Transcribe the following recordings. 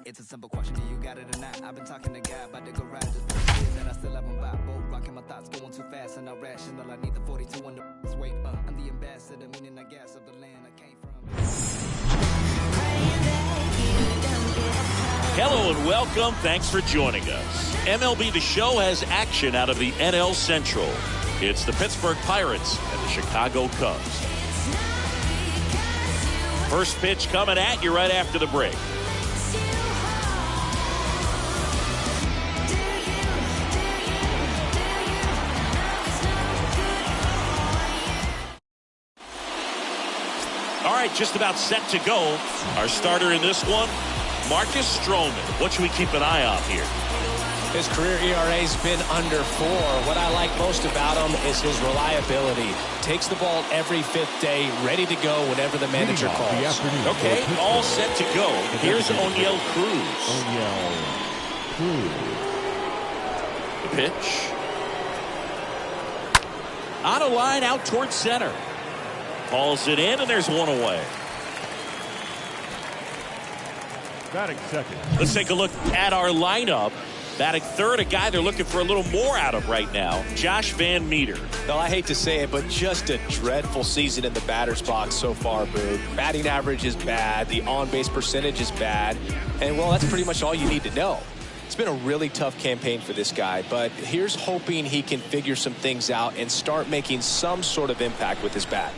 It's a simple question, do you got it or not? I've been talking to God about the garage just for years, and I still haven't bought. Boat rocking my thoughts going too fast and not rational. I need the 42 on the weight. I'm the ambassador, meaning I gas of the land I came from. Hello and welcome. Thanks for joining us. MLB The Show has action out of the NL Central. It's the Pittsburgh Pirates and the Chicago Cubs. First pitch coming at you right after the break. All right, just about set to go. Our starter in this one, Marcus Stroman. What should we keep an eye on here? His career ERA's been under 4. What I like most about him is his reliability. Takes the ball every 5th day, ready to go whenever the manager calls. Okay, all set to go. Here's Oneil Cruz. The pitch. On a line out towards center. Calls it in, and there's one away. Batting second. Let's take a look at our lineup. Batting third, a guy they're looking for a little more out of right now, Josh Van Meter. Well, I hate to say it, but just a dreadful season in the batter's box so far, Boog. Batting average is bad. The on-base percentage is bad. And, well, that's pretty much all you need to know. It's been a really tough campaign for this guy, but here's hoping he can figure some things out and start making some sort of impact with his bat.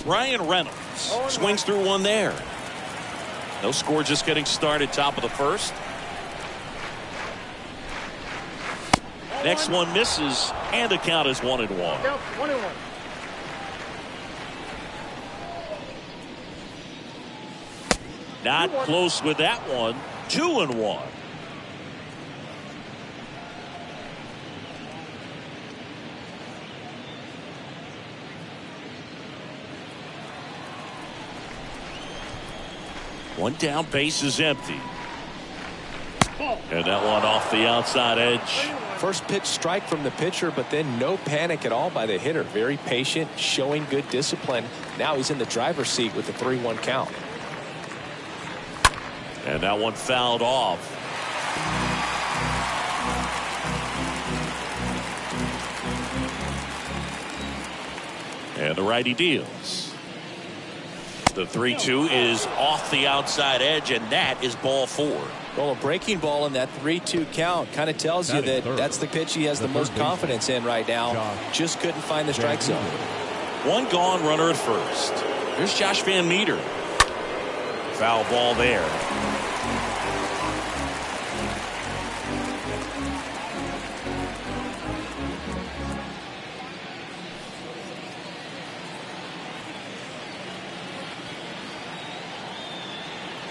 Ryan Reynolds swings through one there. No score, just getting started, top of the first. Next one misses, and the count is 1-1. 1-1. Not close with that one. 2-1. One down, base is empty. And that one off the outside edge. First pitch strike from the pitcher, but then no panic at all by the hitter. Very patient, showing good discipline. Now he's in the driver's seat with the 3-1 count. And that one fouled off. And the righty deals. The 3-2 is off the outside edge, and that is ball 4. Well, a breaking ball in that 3-2 count kind of tells you that that's the pitch he has the most confidence in right now. Just couldn't find the strike zone. One gone, runner at first. Here's Josh Van Meter. Foul ball there.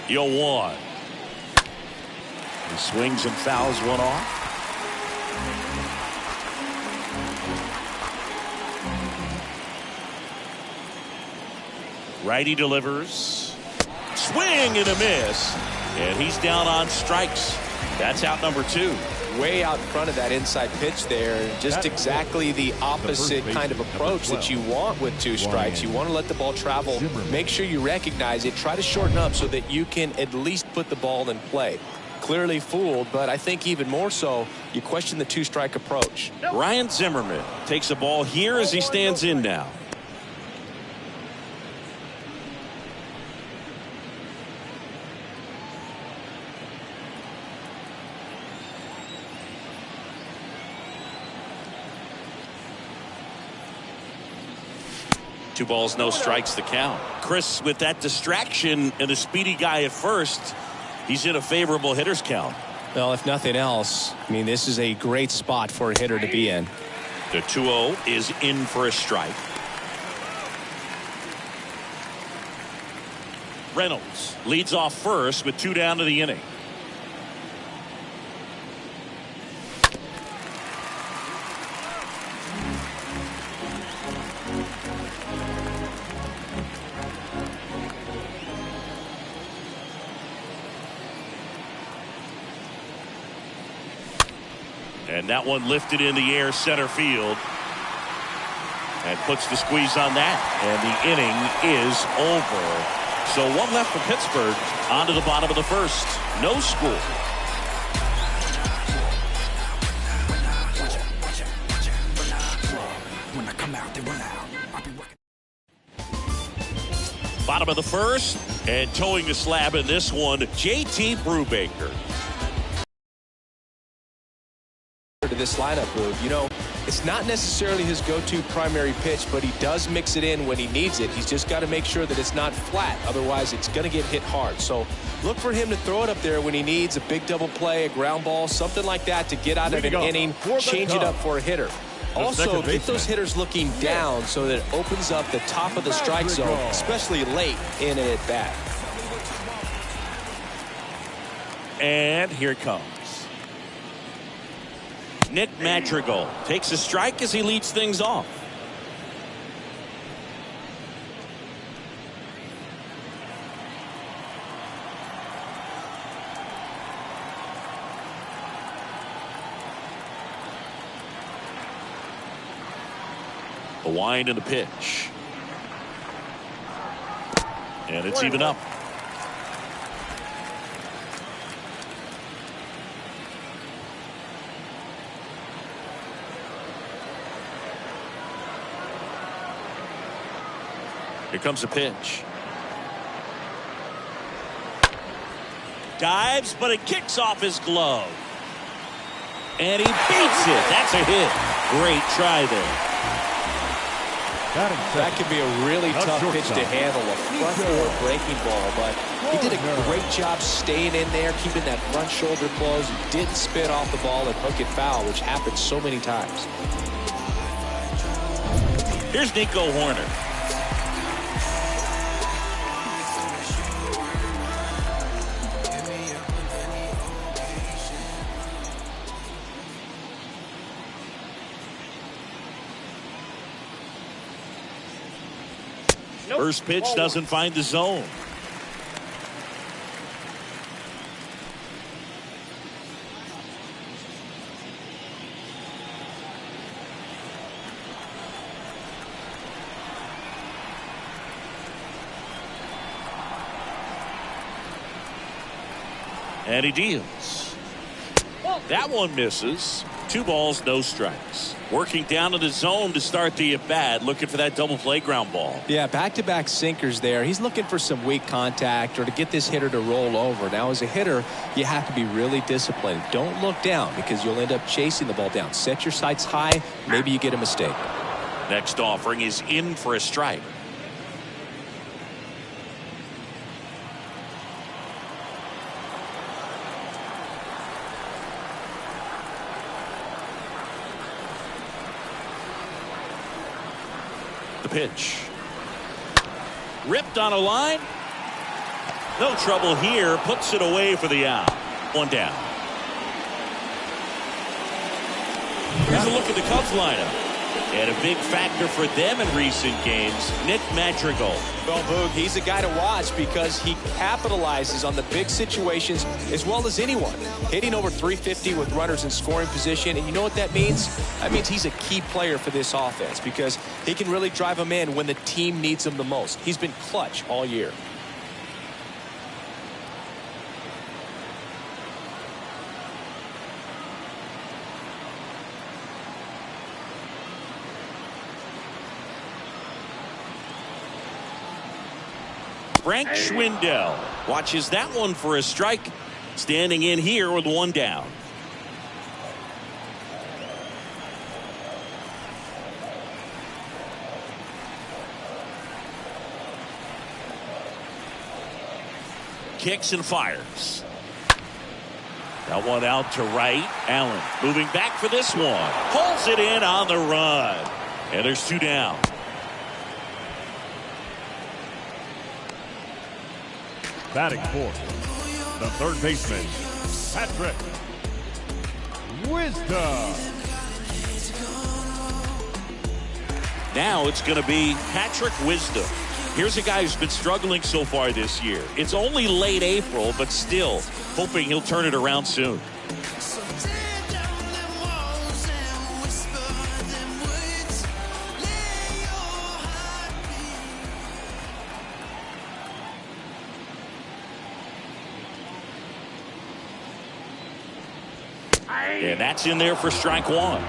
The 0-1. He swings and fouls one off. Righty delivers. Swing and a miss. And he's down on strikes. That's out number 2. Way out in front of that inside pitch there. Just exactly the opposite kind of approach that you want with 2 strikes. You want to let the ball travel. Make sure you recognize it. Try to shorten up so that you can at least put the ball in play. Clearly fooled, but I think even more so, you question the 2-strike approach. Ryan Zimmerman takes a ball here as he stands in now. Two balls, no strikes, the count. Chris, with that distraction and a speedy guy at first, he's in a favorable hitter's count. Well, if nothing else, I mean, this is a great spot for a hitter to be in. The 2-0 is in for a strike. Reynolds leads off first with 2 down to the inning. And that one lifted in the air center field. And puts the squeeze on that. And the inning is over. So one left for Pittsburgh. On to the bottom of the first. No score. When I come out, they run out. I'll be working. Bottom of the first. And towing the slab in this one, JT Brubaker. To this lineup, Boog. You know, it's not necessarily his go-to primary pitch, but he does mix it in when he needs it. He's just got to make sure that it's not flat. Otherwise, it's going to get hit hard. So look for him to throw it up there when he needs a big double play, a ground ball, something like that to get out of an inning, change it up for a hitter. Also, get those hitters looking down so that it opens up the top of the strike zone, especially late in an at-bat. And here it comes. Nick Madrigal takes a strike as he leads things off. The wind and the pitch. And it's even up. Here comes a pitch. Dives, but it kicks off his glove. And he beats it. That's a hit. Great try there. That could be a really tough pitch to handle, a front door breaking ball, but he did a great job staying in there, keeping that front shoulder closed. He didn't spin off the ball and hook it foul, which happens so many times. Here's Nico Horner. First pitch doesn't find the zone. And he deals. That one misses. 2 balls, no strikes. Working down to the zone to start the at-bat, looking for that double play ground ball. Yeah, back-to-back sinkers there. He's looking for some weak contact or to get this hitter to roll over. Now, as a hitter, you have to be really disciplined. Don't look down because you'll end up chasing the ball down. Set your sights high. Maybe you get a mistake. Next offering is in for a strike. The pitch. Ripped on a line. No trouble here. Puts it away for the out. 1 down. Here's a look at the Cubs lineup. And a big factor for them in recent games, Nick Madrigal. Well, Boog, he's a guy to watch because he capitalizes on the big situations as well as anyone. Hitting over 350 with runners in scoring position. And you know what that means? That means he's a key player for this offense because he can really drive them in when the team needs him the most. He's been clutch all year. Frank Schwindel watches that one for a strike. Standing in here with 1 down. Kicks and fires. That one out to right. Allen moving back for this one. Pulls it in on the run. And there's 2 down. Batting fourth, the third baseman, Patrick Wisdom. Now it's going to be Patrick Wisdom. Here's a guy who's been struggling so far this year. It's only late April, but still hoping he'll turn it around soon. And that's in there for strike one.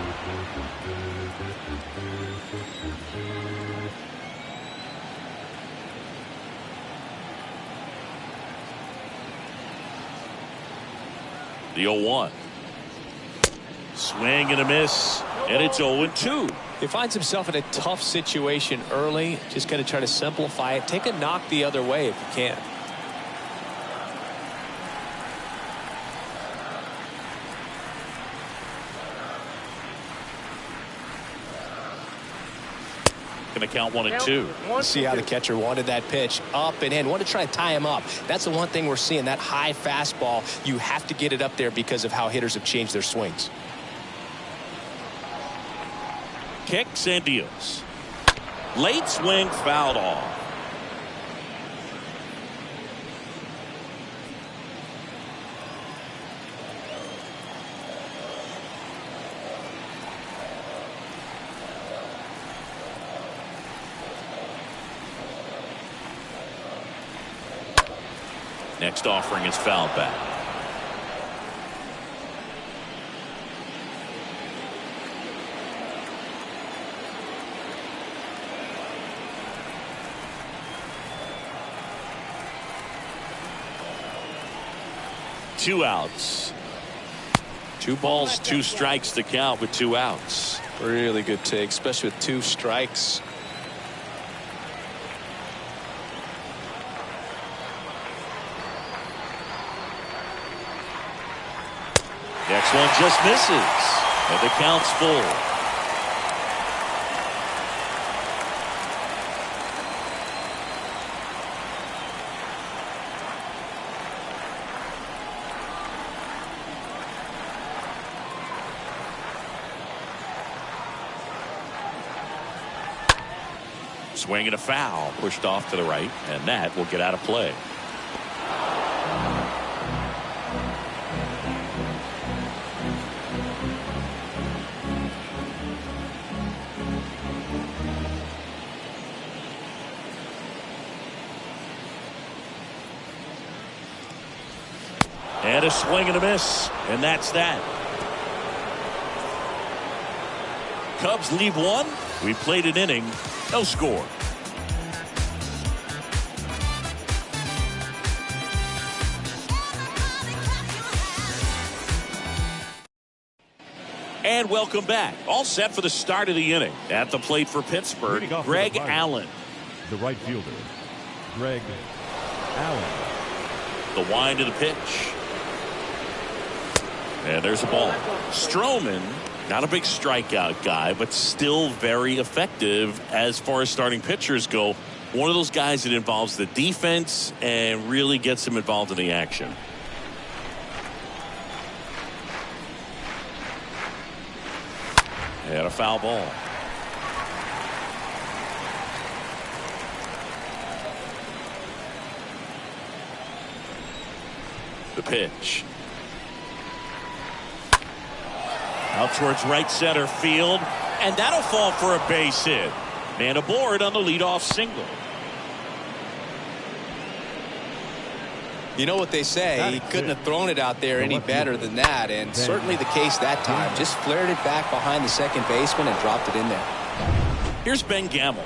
The 0-1. Swing and a miss, and it's 0-2. He finds himself in a tough situation early. Just got to try to simplify it. Take a knock the other way if you can. Going to count 1 and 2. See how the catcher wanted that pitch up and in. Want to try to tie him up. That's the one thing we're seeing. That high fastball, you have to get it up there because of how hitters have changed their swings. Kicks and deals. Late swing fouled off. Next offering is fouled back. Two outs. 2 balls, 2 strikes to count with 2 outs. Really good take, especially with 2 strikes. Next one just misses, and the count's full. Swing and a foul, pushed off to the right, and that will get out of play. And a swing and a miss, and that's that. Cubs leave 1. We played an inning, no score. And welcome back. All set for the start of the inning. At the plate for Pittsburgh, Greg Allen. The right fielder, Greg Allen. The wind of the pitch. And there's a ball. Stroman, not a big strikeout guy, but still very effective as far as starting pitchers go. One of those guys that involves the defense and really gets them involved in the action. And a foul ball. The pitch. Out towards right center field, and that'll fall for a base hit. Man aboard on the leadoff single. You know what they say, he couldn't have thrown it out there any better than that, and certainly the case that time. Just flared it back behind the second baseman and dropped it in there. Here's Ben Gamel.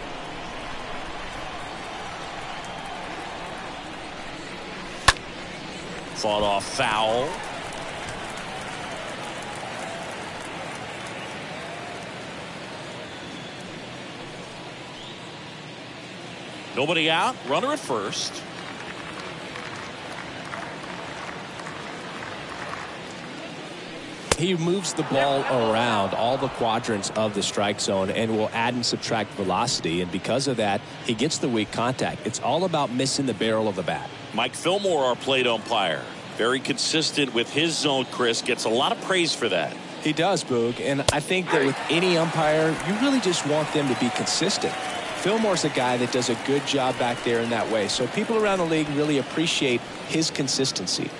Fought off foul. Nobody out, runner at first. He moves the ball around all the quadrants of the strike zone and will add and subtract velocity, and because of that he gets the weak contact. It's all about missing the barrel of the bat. Mike Fillmore, our plate umpire, very consistent with his zone. Chris gets a lot of praise for that. He does, Boog, and I think that with any umpire you really just want them to be consistent. Fillmore's a guy that does a good job back there in that way, so people around the league really appreciate his consistency.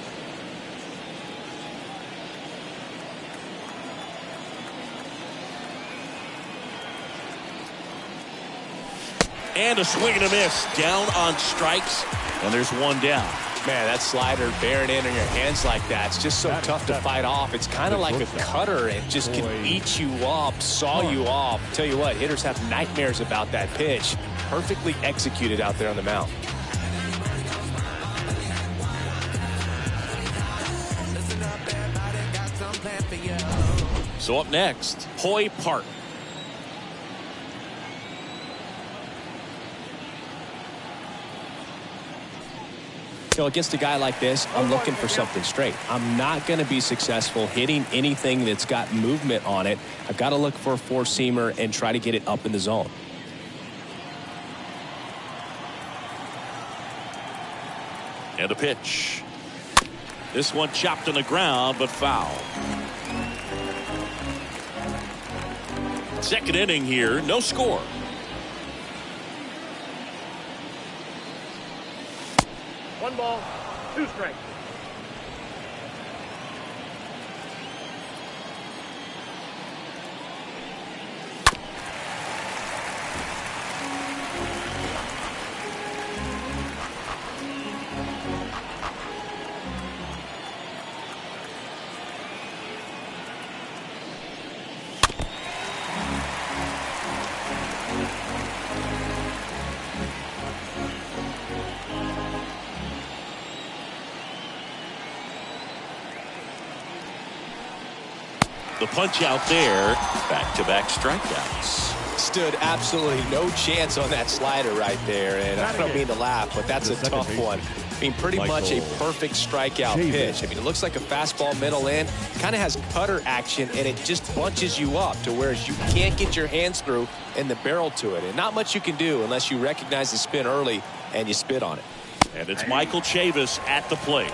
And a swing and a miss. Down on strikes, and there's one down. Man, that slider bearing in on your hands like that, it's just so tough to fight off. It's kind of like a cutter. It just can eat you up, saw you off. Tell you what, hitters have nightmares about that pitch. Perfectly executed out there on the mound. So up next, Hoy Park. So against a guy like this, I'm looking for something straight. I'm not going to be successful hitting anything that's got movement on it. I've got to look for a four-seamer and try to get it up in the zone. And a pitch. This one chopped on the ground, but foul. Second inning here, no score. One ball, two strikes. The punch out there, back-to-back strikeouts. Stood absolutely no chance on that slider right there, and I don't mean to laugh, but that's a tough one. I mean, pretty much a perfect strikeout pitch. I mean, it looks like a fastball middle in, kind of has cutter action, and it just bunches you up to where you can't get your hands through and the barrel to it. And not much you can do unless you recognize the spin early and you spit on it. And it's Michael Chavis at the plate.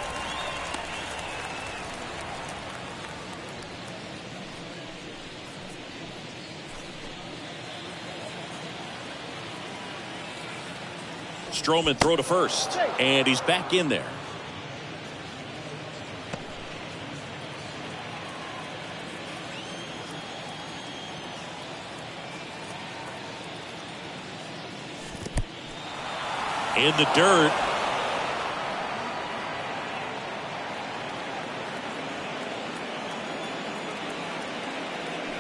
Stroman throw to first, and he's back in there. In the dirt.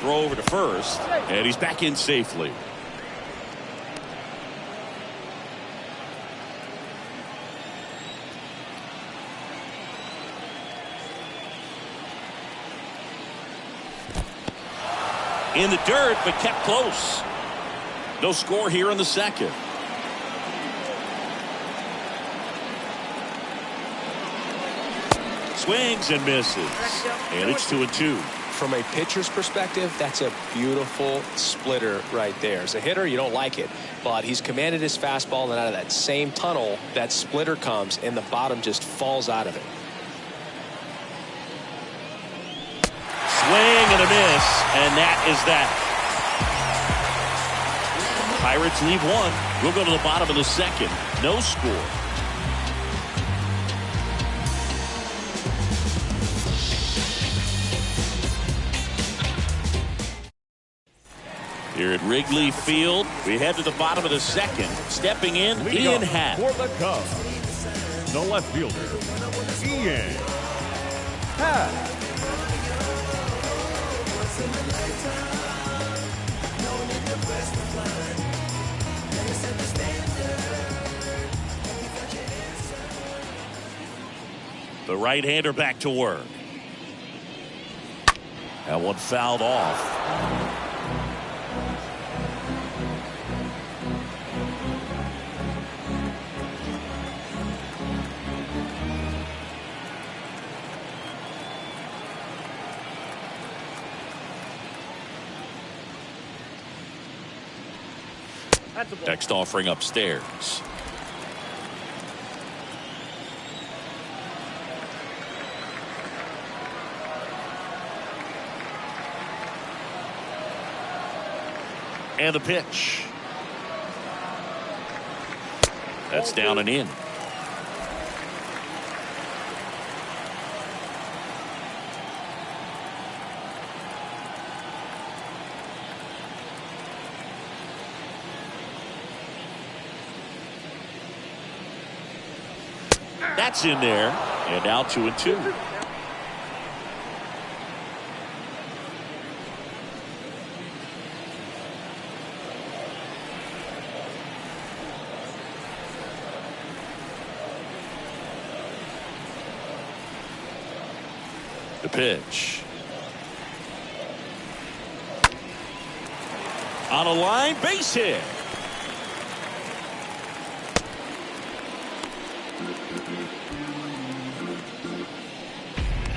Throw over to first, and he's back in safely. In the dirt, but kept close. No score here in the second. Swings and misses. And it's 2-2. From a pitcher's perspective, that's a beautiful splitter right there. As a hitter, you don't like it, but he's commanded his fastball, and out of that same tunnel, that splitter comes, and the bottom just falls out of it. Swing and a miss, and that is that. Pirates leave one. We'll go to the bottom of the second. No score. Here at Wrigley Field, we head to the bottom of the second. Stepping in, Ian Happ. For the Cubs, the left fielder, Ian Happ. The right-hander back to work. That one fouled off. Next offering upstairs. And the pitch. That's down and in. That's in there. And now 2-2. The pitch. On a line, base hit.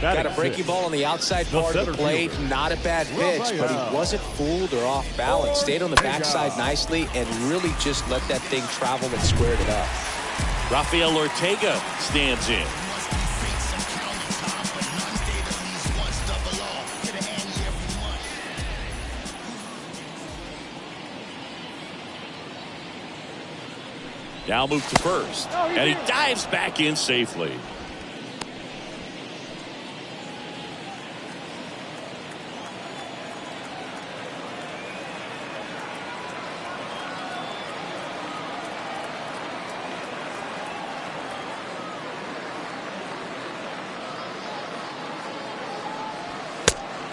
Got a breaking ball on the outside part of the plate. Not a bad pitch, but he wasn't fooled or off balance. Stayed on the backside nicely and really just let that thing travel and squared it up. Rafael Ortega stands in. Now move to first, and he dives back in safely.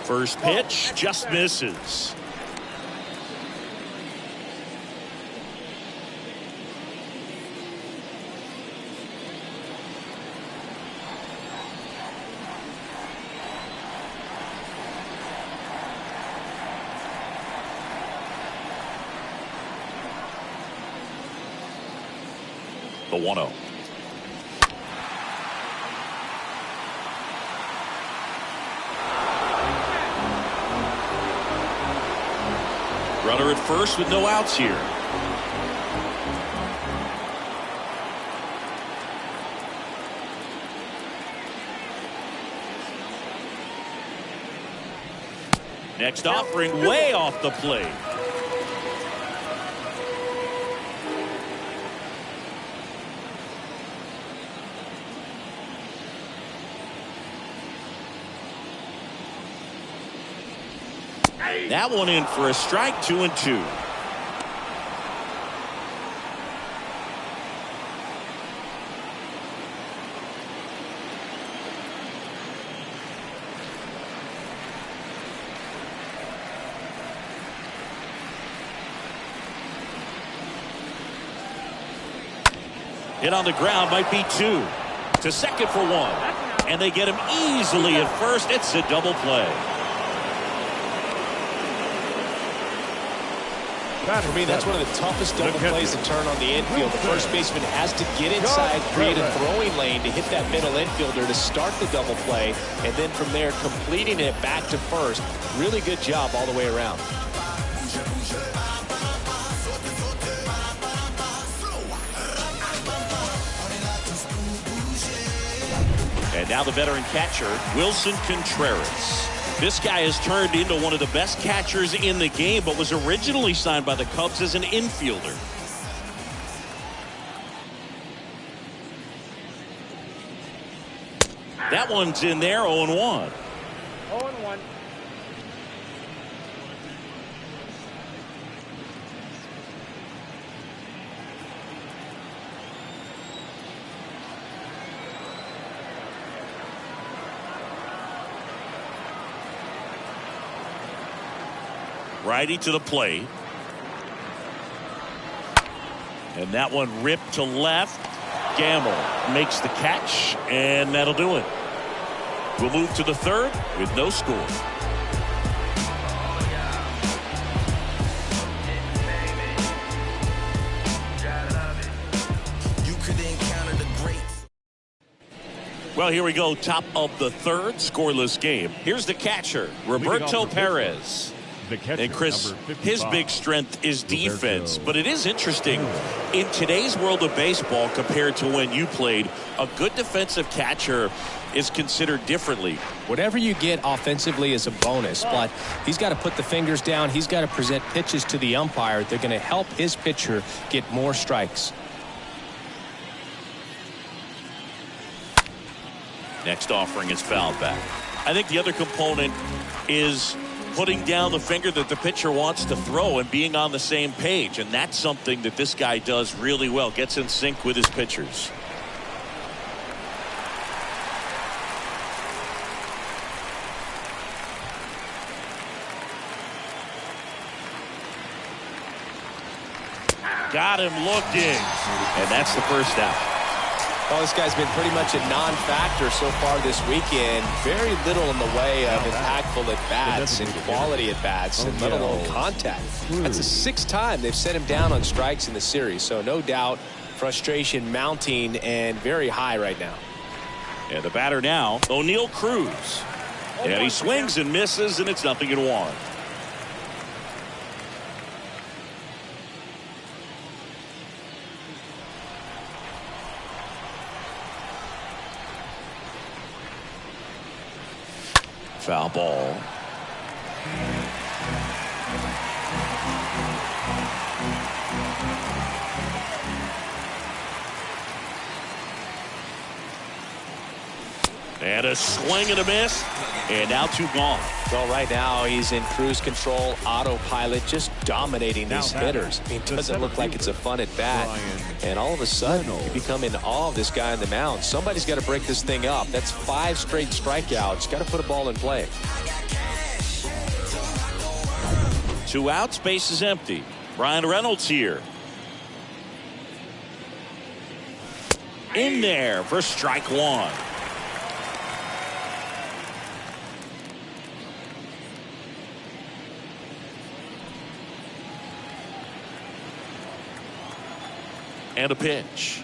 First pitch just misses. The 1-0. Runner at first with no outs here. Next offering way off the plate. That one in for a strike, 2-2. Hit on the ground, might be 2. To second for 1. And they get him easily at first. It's a double play. For me, that's one of the toughest double plays to turn on the infield. The first baseman has to get inside, create a throwing lane to hit that middle infielder to start the double play, and then from there completing it back to first. Really good job all the way around. And now the veteran catcher, Wilson Contreras. This guy has turned into one of the best catchers in the game, but was originally signed by the Cubs as an infielder. That one's in there, 0-1. 0-1. Righty to the plate. And that one ripped to left. Gamble makes the catch, and that'll do it. We'll move to the third with no score. Well, here we go. Top of the third, scoreless game. Here's the catcher, Roberto Perez. And Chris, his big strength is defense, but it is interesting in today's world of baseball compared to when you played. A good defensive catcher is considered differently. Whatever you get offensively is a bonus, but he's got to put the fingers down. He's got to present pitches to the umpire. They're going to help his pitcher get more strikes. Next offering is fouled back. I think the other component is putting down the finger that the pitcher wants to throw and being on the same page. And that's something that this guy does really well. Gets in sync with his pitchers. Got him looking. And that's the first out. Well, this guy's been pretty much a non-factor so far this weekend. Very little in the way of impactful at-bats and quality at-bats, and let alone contact. That's the 6th time they've set him down on strikes in the series. So no doubt frustration mounting and very high right now. And the batter now, O'Neal Cruz. And he swings and misses, and it's 0-1. Foul ball. And a swing and a miss. And now 2 gone. Well, right now he's in cruise control, autopilot, just dominating these hitters. I mean, it doesn't look like it's a fun at bat. And all of a sudden, you become in awe of this guy on the mound. Somebody's got to break this thing up. That's 5 straight strikeouts. Got to put a ball in play. 2 outs, base is empty. Brian Reynolds here. In there for strike 1. And a pitch.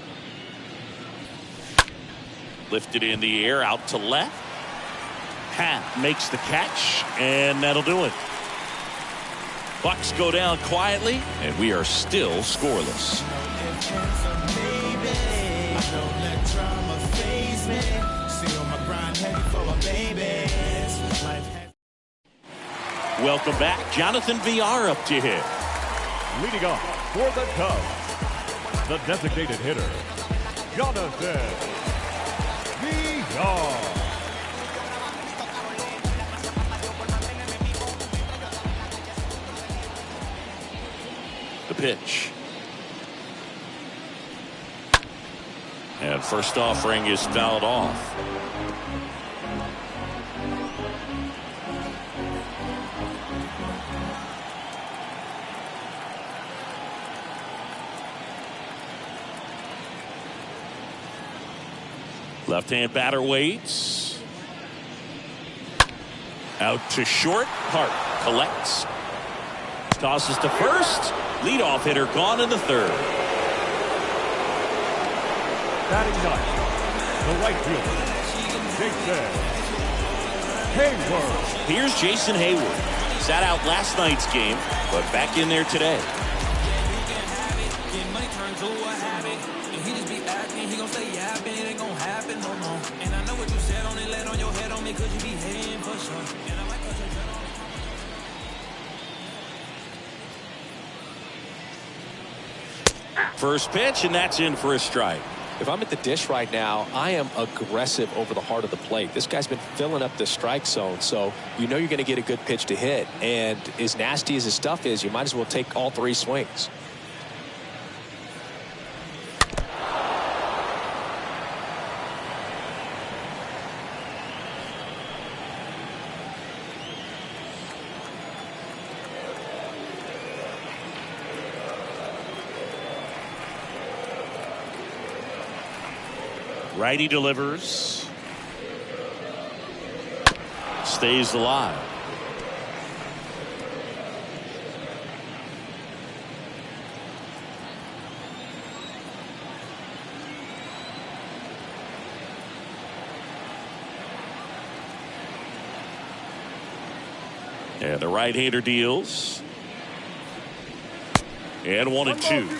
Lifted in the air, out to left. Happ makes the catch, and that'll do it. Bucks go down quietly, and we are still scoreless. Welcome back. Jonathan Villar up to hit. Leading off for the Cubs, the designated hitter, Jonathan Villar. The pitch. And first offering is fouled off. Left-hand batter waits. Out to short. Hart collects. Tosses to first. Leadoff hitter gone in the 3rd. Batting 9th, the right fielder, Jason Hayward. Here's Jason Hayward. Sat out last night's game, but back in there today. First pitch, and that's in for a strike. If I'm at the dish right now, I am aggressive over the heart of the plate. This guy's been filling up the strike zone, so you know you're going to get a good pitch to hit. And as nasty as his stuff is, you might as well take all 3 swings. Righty delivers. Stays alive. And the right-hander deals. And 1-2.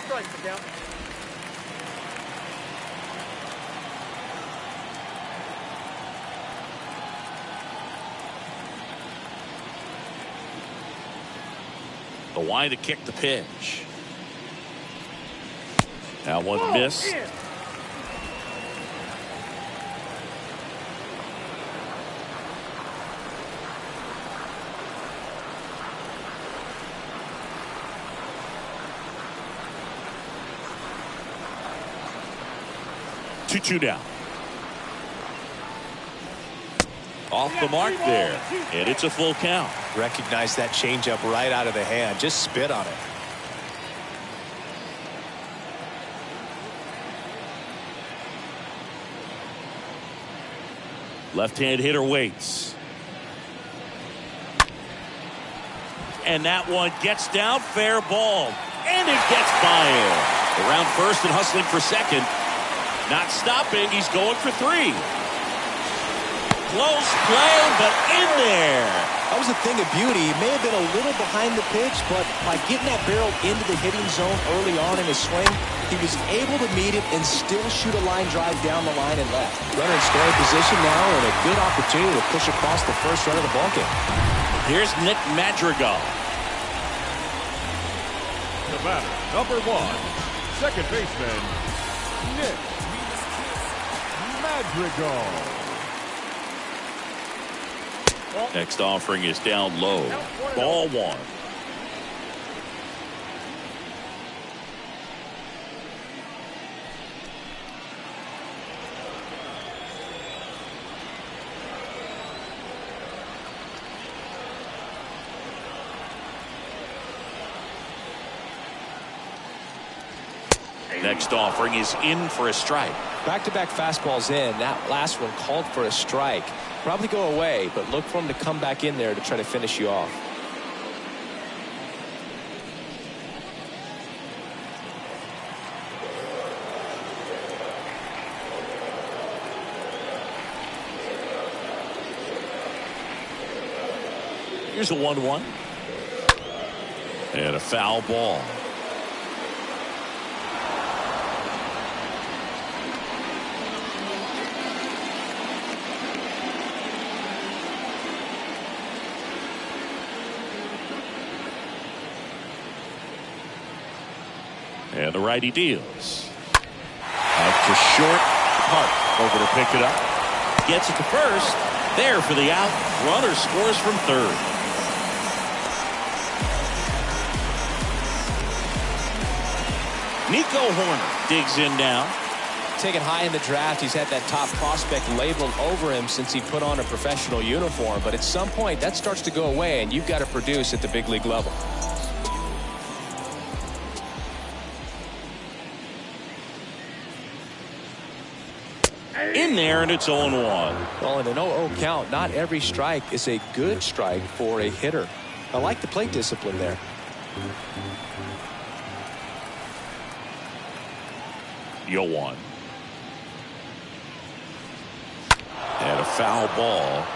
The wind to kick the pitch. Now one miss. Two down. Off the mark there, and it's a full count. Recognize that changeup right out of the hand. Just spit on it. Left-hand hitter waits. And that one gets down, fair ball. And it gets by him. Around first and hustling for second. Not stopping, he's going for 3. Close play, but in there. That was a thing of beauty. He may have been a little behind the pitch, but by getting that barrel into the hitting zone early on in his swing, he was able to meet it and still shoot a line drive down the line and left. Runner in scoring position now and a good opportunity to push across the first run of the ballgame. Here's Nick Madrigal. The batter, number 1, second baseman, Nick Madrigal. Next offering is down low. Ball 1. Next offering is in for a strike. Back-to-back fastballs in. That last one called for a strike. Probably go away, but look for him to come back in there to try to finish you off. Here's a 1-1. And a foul ball. And the righty deals. Out to short. Park over to pick it up. Gets it to first. There for the out. Runner scores from third. Nico Hoerner digs in now. Taken high in the draft, he's had that top prospect labeled over him since he put on a professional uniform. But at some point, that starts to go away, and you've got to produce at the big league level. In there, and it's 0-1. Well, in an 0-0 count, not every strike is a good strike for a hitter. I like the plate discipline there. Yoan. And a foul ball.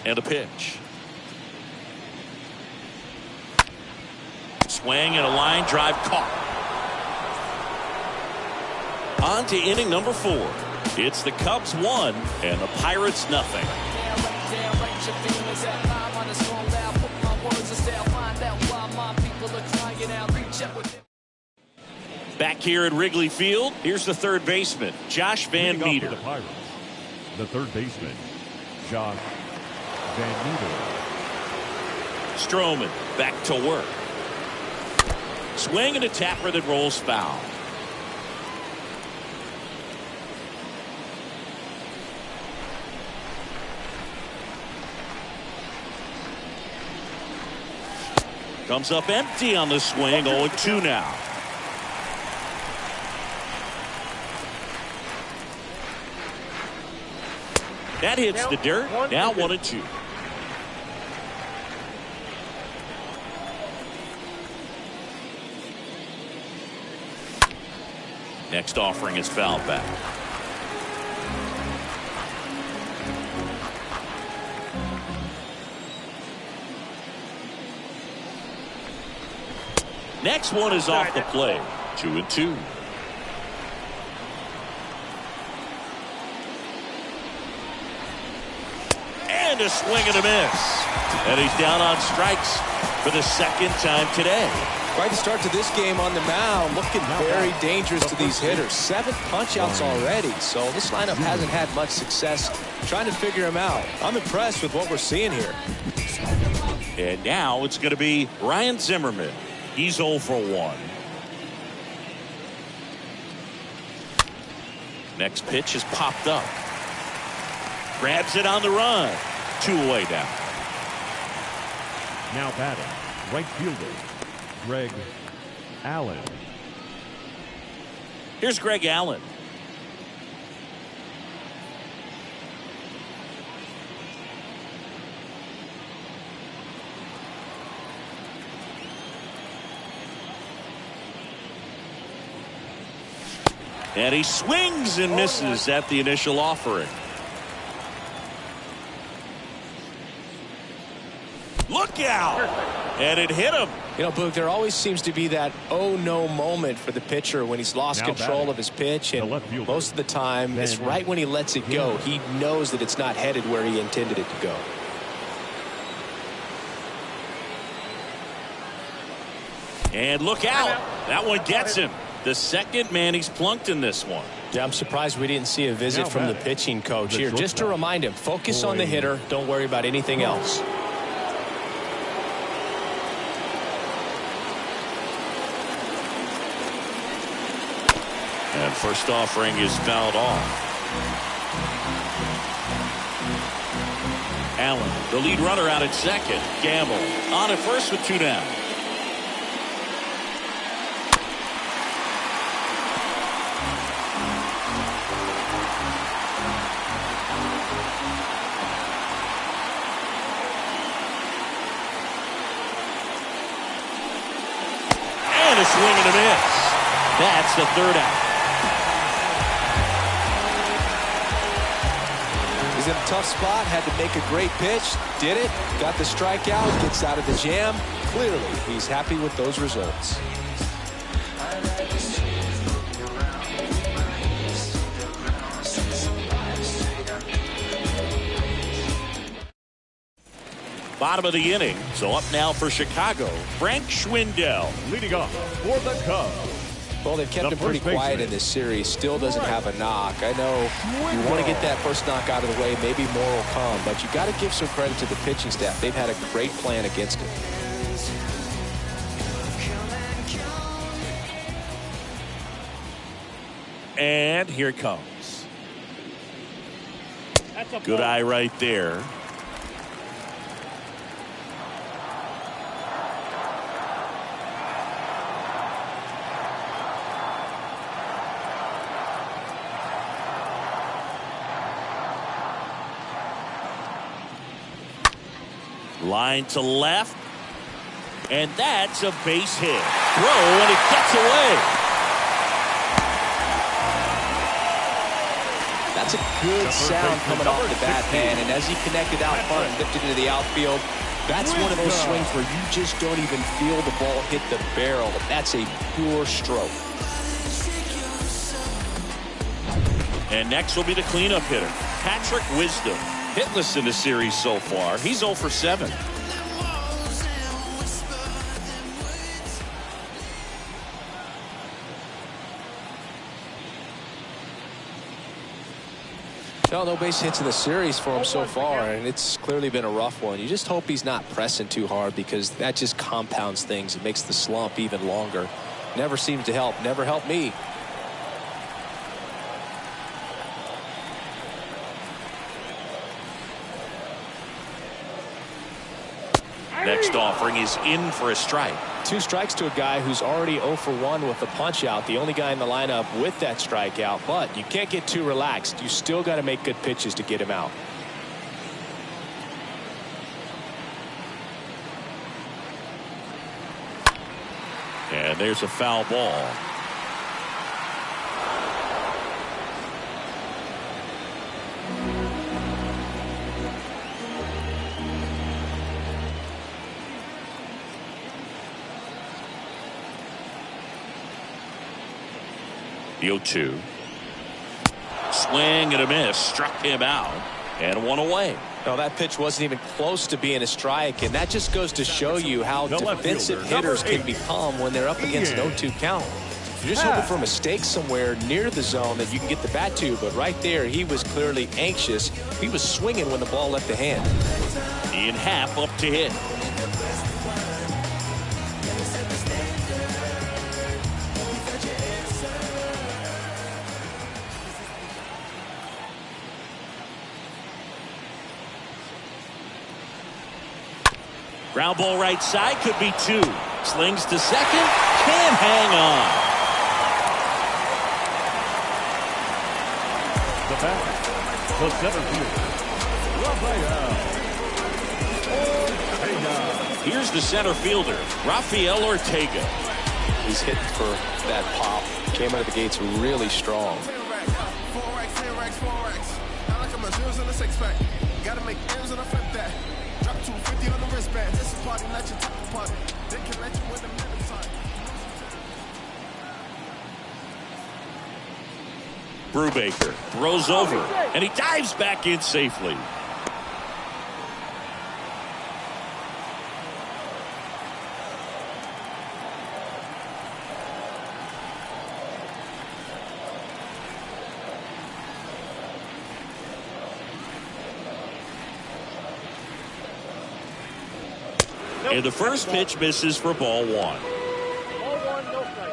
And a pitch. Swing and a line drive caught. On to inning number 4. It's the Cubs 1 and the Pirates nothing. Back here at Wrigley Field, here's the third baseman, Josh Van Meter. The Pirates, the third baseman, Josh Van Meter. Stroman back to work. Swing and a tapper that rolls foul. Comes up empty on the swing. 0-2 now. That hits the dirt. Now 1-2. Next offering is fouled back. Next one is off the plate. 2-2. And a swing and a miss. And he's down on strikes for the second time today. Quite the start to this game on the mound. Looking very dangerous to these hitters. 7 punch-outs already. So this lineup hasn't had much success trying to figure him out. I'm impressed with what we're seeing here. And now it's going to be Ryan Zimmerman. He's 0 for 1. Next pitch is popped up. Grabs it on the run. 2 away now. Now batting, right fielder, Greg Allen. Here's Greg Allen. And he swings and misses at the initial offering. Look out! And it hit him. You know, Boog, there always seems to be that oh no moment for the pitcher when he's lost control of his pitch, and most of the time it's right when he lets it go. He knows that it's not headed where he intended it to go. And look out. That one gets him. The second man he's plunked in this one. Yeah, I'm surprised we didn't see a visit from the pitching coach here, just to remind him, focus on the hitter, don't worry about anything else. And first offering is fouled off. Allen, the lead runner, out at second. Gamble on at first with 2 down. And a swing and a miss. That's the 3rd out. He's in a tough spot, had to make a great pitch, did it, got the strikeout, gets out of the jam. Clearly, he's happy with those results. Bottom of the inning, so up now for Chicago, Frank Schwindel. Leading off for the Cubs. Well, they've kept him pretty quiet in this series. Still doesn't have a knock. I know you want to get that first knock out of the way. Maybe more will come. But you got to give some credit to the pitching staff. They've had a great plan against him. And here it comes. Good eye right there. Line to left. And that's a base hit. Throw, and it gets away. That's a good sound coming off the bat, man. And as he connected out front and lifted into the outfield, that's one of those swings where you just don't even feel the ball hit the barrel. That's a pure stroke. And next will be the cleanup hitter, Patrick Wisdom. Hitless in the series so far. He's 0 for 7. Well, no base hits in the series for him so far, and it's clearly been a rough one. You just hope he's not pressing too hard, because that just compounds things. It makes the slump even longer. Never seems to help. Never helped me. Next offering is in for a strike. 2 strikes to a guy who's already 0 for 1 with the punch out. The only guy in the lineup with that strikeout. But you can't get too relaxed. You still got to make good pitches to get him out. And there's a foul ball. The 0-2. Swing and a miss. Struck him out. And 1 away. No, that pitch wasn't even close to being a strike, and that just goes to show you how defensive hitters can become when they're up against an 0-2 count. You're just hoping for a mistake somewhere near the zone that you can get the bat to, but right there, he was clearly anxious. He was swinging when the ball left the hand. Ian Happ up to hit. Ground ball right side, could be 2. Slings to second, can't hang on. The back, the center fielder, Rafael Ortega. Here's the center fielder, Rafael Ortega. He's hitting for that pop. Came out of the gates really strong. 10 racks, 10 racks, 4 racks. I like I'm a zeros in a 6-pack. Gotta make M's and I flip that. Drop 250 on the wristband. This is party, not your type of party. They can let you with the minute sign. Brubaker throws over, and he dives back in safely. And the first pitch misses for ball 1. Ball 1, no strike.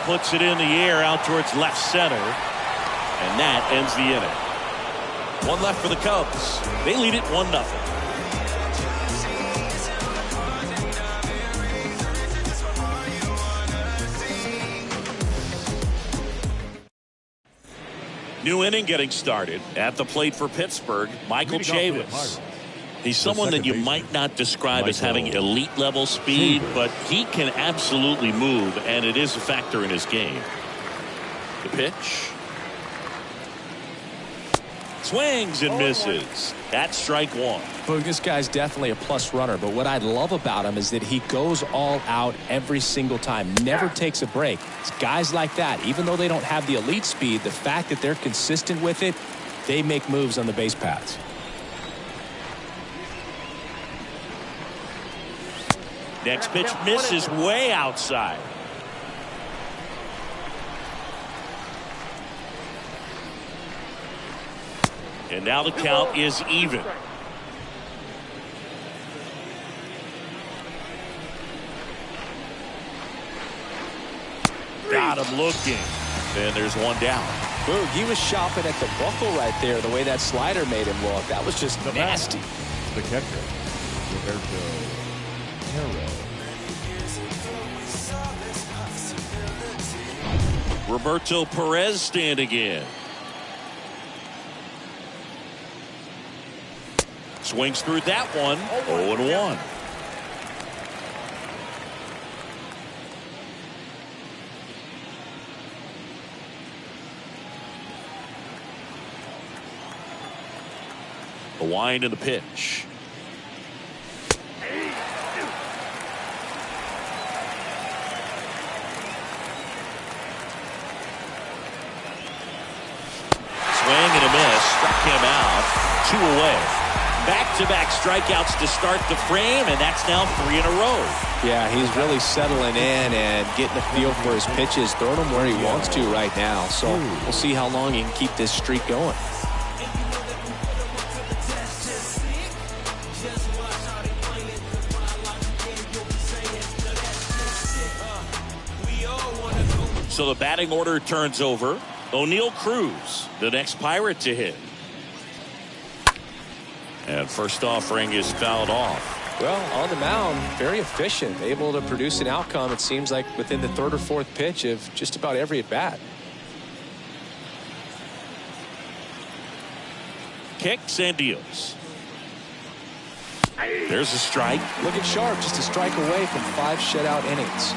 Puts it in the air out towards left center. And that ends the inning. 1 left for the Cubs. They lead it 1-0. New inning getting started. At the plate for Pittsburgh, Michael Chavis. He's someone that you might not describe as having elite level speed, but he can absolutely move, and it is a factor in his game. The pitch. Swings and misses. That's strike 1. Boog, this guy's definitely a plus runner, but what I love about him is that he goes all out every single time, never takes a break. It's guys like that, even though they don't have the elite speed, the fact that they're consistent with it, they make moves on the base paths. Next pitch misses way outside. And now the count is even. Got him looking. And there's 1 down. Boog, he was shopping at the buckle right there, the way that slider made him look. That was just nasty. The catcher, Roberto Perez. Roberto Perez standing in. Swings through that one. 0-1. The wind and the pitch. Swing and a miss. Struck him out. 2 away. Back-to-back strikeouts to start the frame, and that's now 3 in a row. Yeah, he's really settling in and getting a feel for his pitches, throwing them where he wants to right now. So we'll see how long he can keep this streak going. So the batting order turns over. O'Neal Cruz, the next Pirate to hit. And first offering is fouled off. Well, on the mound, very efficient, able to produce an outcome, it seems like, within the 3rd or 4th pitch of just about every at-bat. Kicks and deals. There's a strike. Looking sharp, just a strike away from 5 shutout innings.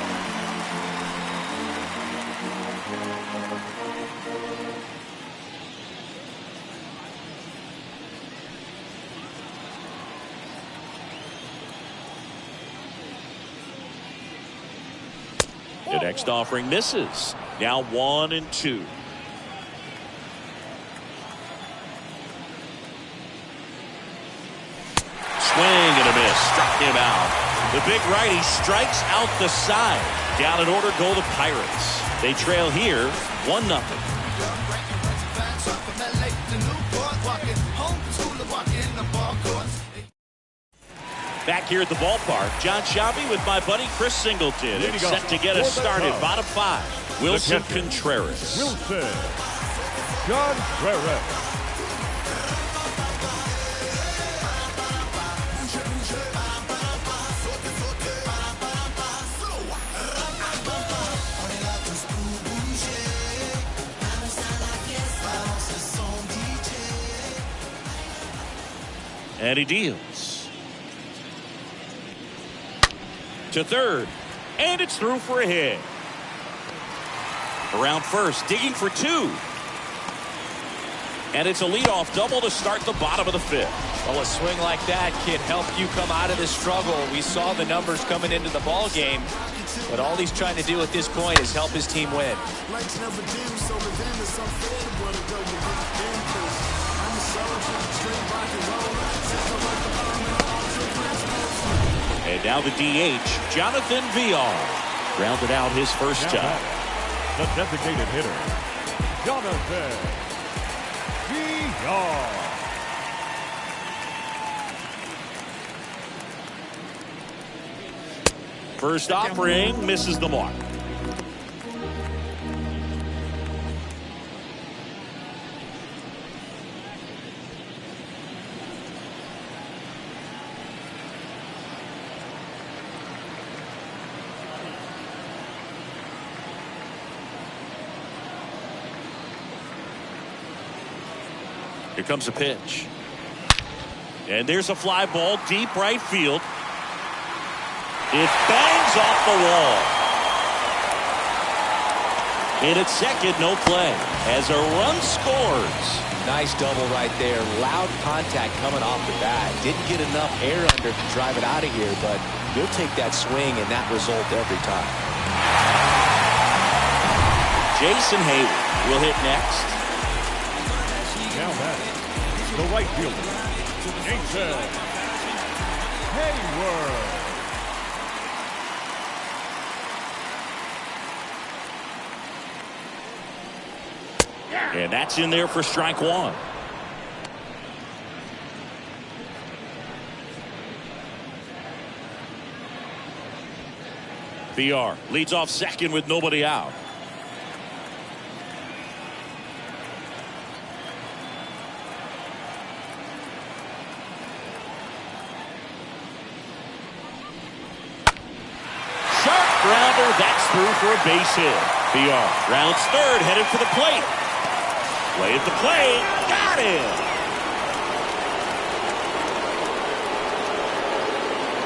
The next offering misses. Now 1-2. Swing and a miss. Struck him out. The big righty strikes out the side. Down in order go the Pirates. They trail here 1-0. Back here at the ballpark, John Shelby with my buddy Chris Singleton. It's set to get us started. Bottom 5, Wilson Contreras. Wilson Contreras. And he deals to third, and it's through for a hit. Around first, digging for 2. And it's a leadoff double to start the bottom of the 5th. Well, a swing like that can help you come out of this struggle. We saw the numbers coming into the ball game, but all he's trying to do at this point is help his team win. And now the DH, Jonathan Villar, rounded out his first time. The designated hitter, Jonathan Villar. First offering misses the mark. Here comes a pitch. And there's a fly ball deep right field. It bangs off the wall. And at second, no play. As a run scores. Nice double right there. Loud contact coming off the bat. Didn't get enough air under to drive it out of here, but you'll take that swing and that result every time. Jason Hayward will hit next. Now batting, the right fielder, Jason Hayward. And that's in there for strike 1. Villar leads off second with nobody out. That's through for a base hit. Villar rounds third, headed for the plate. Way at the plate, got it.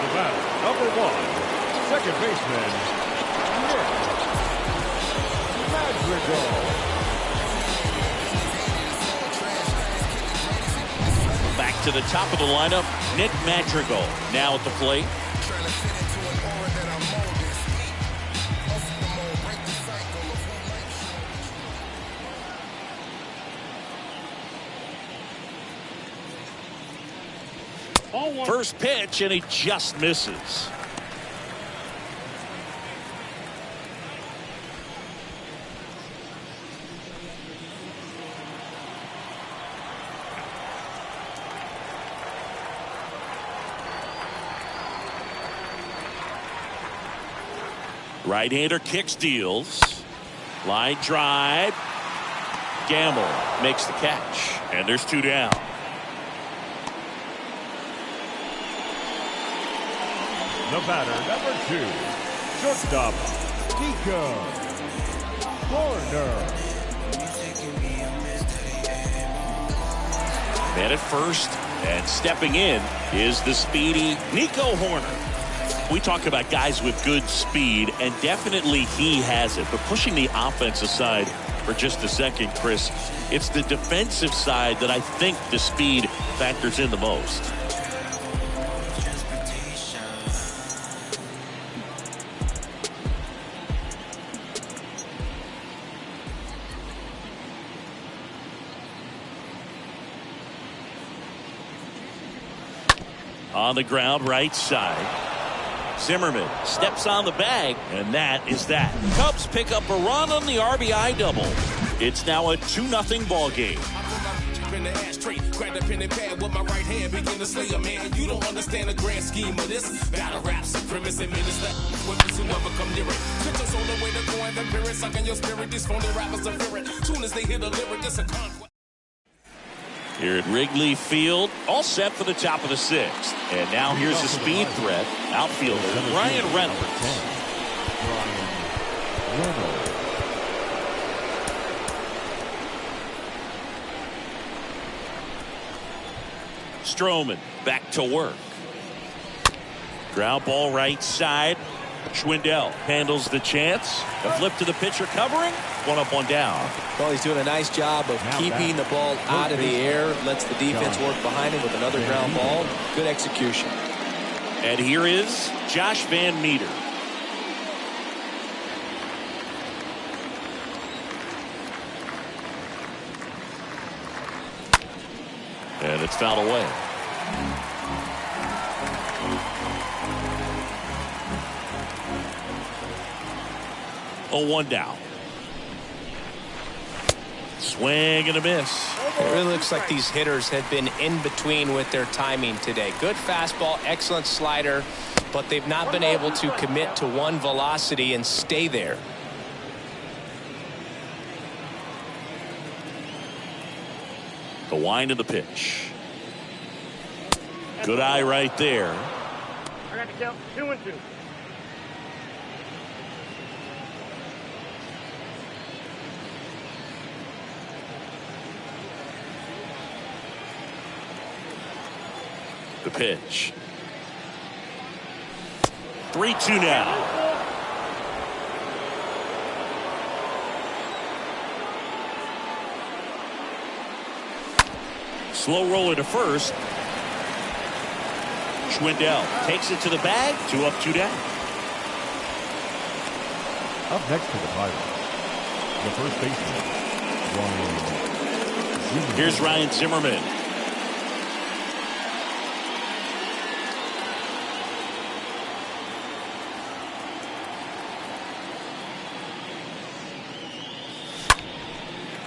The batter, number 1, second baseman, Nick Madrigal. Back to the top of the lineup, Nick Madrigal now at the plate. First pitch, and he just misses. Right-hander kicks, deals. Line drive. Gamble makes the catch, and there's 2 down. The batter, number 2, shortstop, Nico Hoerner. Man at first, and stepping in is the speedy Nico Hoerner. We talk about guys with good speed, and definitely he has it. But pushing the offense aside for just a second, Chris, it's the defensive side that I think the speed factors in the most. On the ground, right side. Zimmerman steps on the bag, and that is that. Cubs pick up a run on the RBI double. It's now a 2-0 ball game. Been the ashtray. Grab the pen and pad with my right hand, begin to slay a man. You don't understand the grand scheme of this. Battle rap, supremacy, minister. Weapons who never come near it. Pictures on the way to go and vampire, sucking your spirit. These phony rappers are fearing. Soon as they hit a lyric, it's a conquest. Here at Wrigley Field, all set for the top of the 6th. And now here's the speed threat, outfielder Ryan Reynolds. Stroman back to work. Ground ball right side. Schwindel handles the chance. A flip to the pitcher covering. 1 up, 1 down. Well, he's doing a nice job of keeping the ball out of the air. Lets the defense work behind him with another ground ball. Good execution. And here is Josh Van Meter. And it's fouled away. Oh, 1 down. Swing and a miss. It really looks like these hitters have been in between with their timing today. Good fastball, excellent slider, but they've not been able to commit to one velocity and stay there. The wind of the pitch. Good eye right there. I got to count 2-2. The pitch. 3-2 now. Slow roller to first. Schwindel takes it to the bag. 2 up, 2 down. Up next to the Pirates, the first baseman, Ryan Zimmerman. Here's Ryan Zimmerman.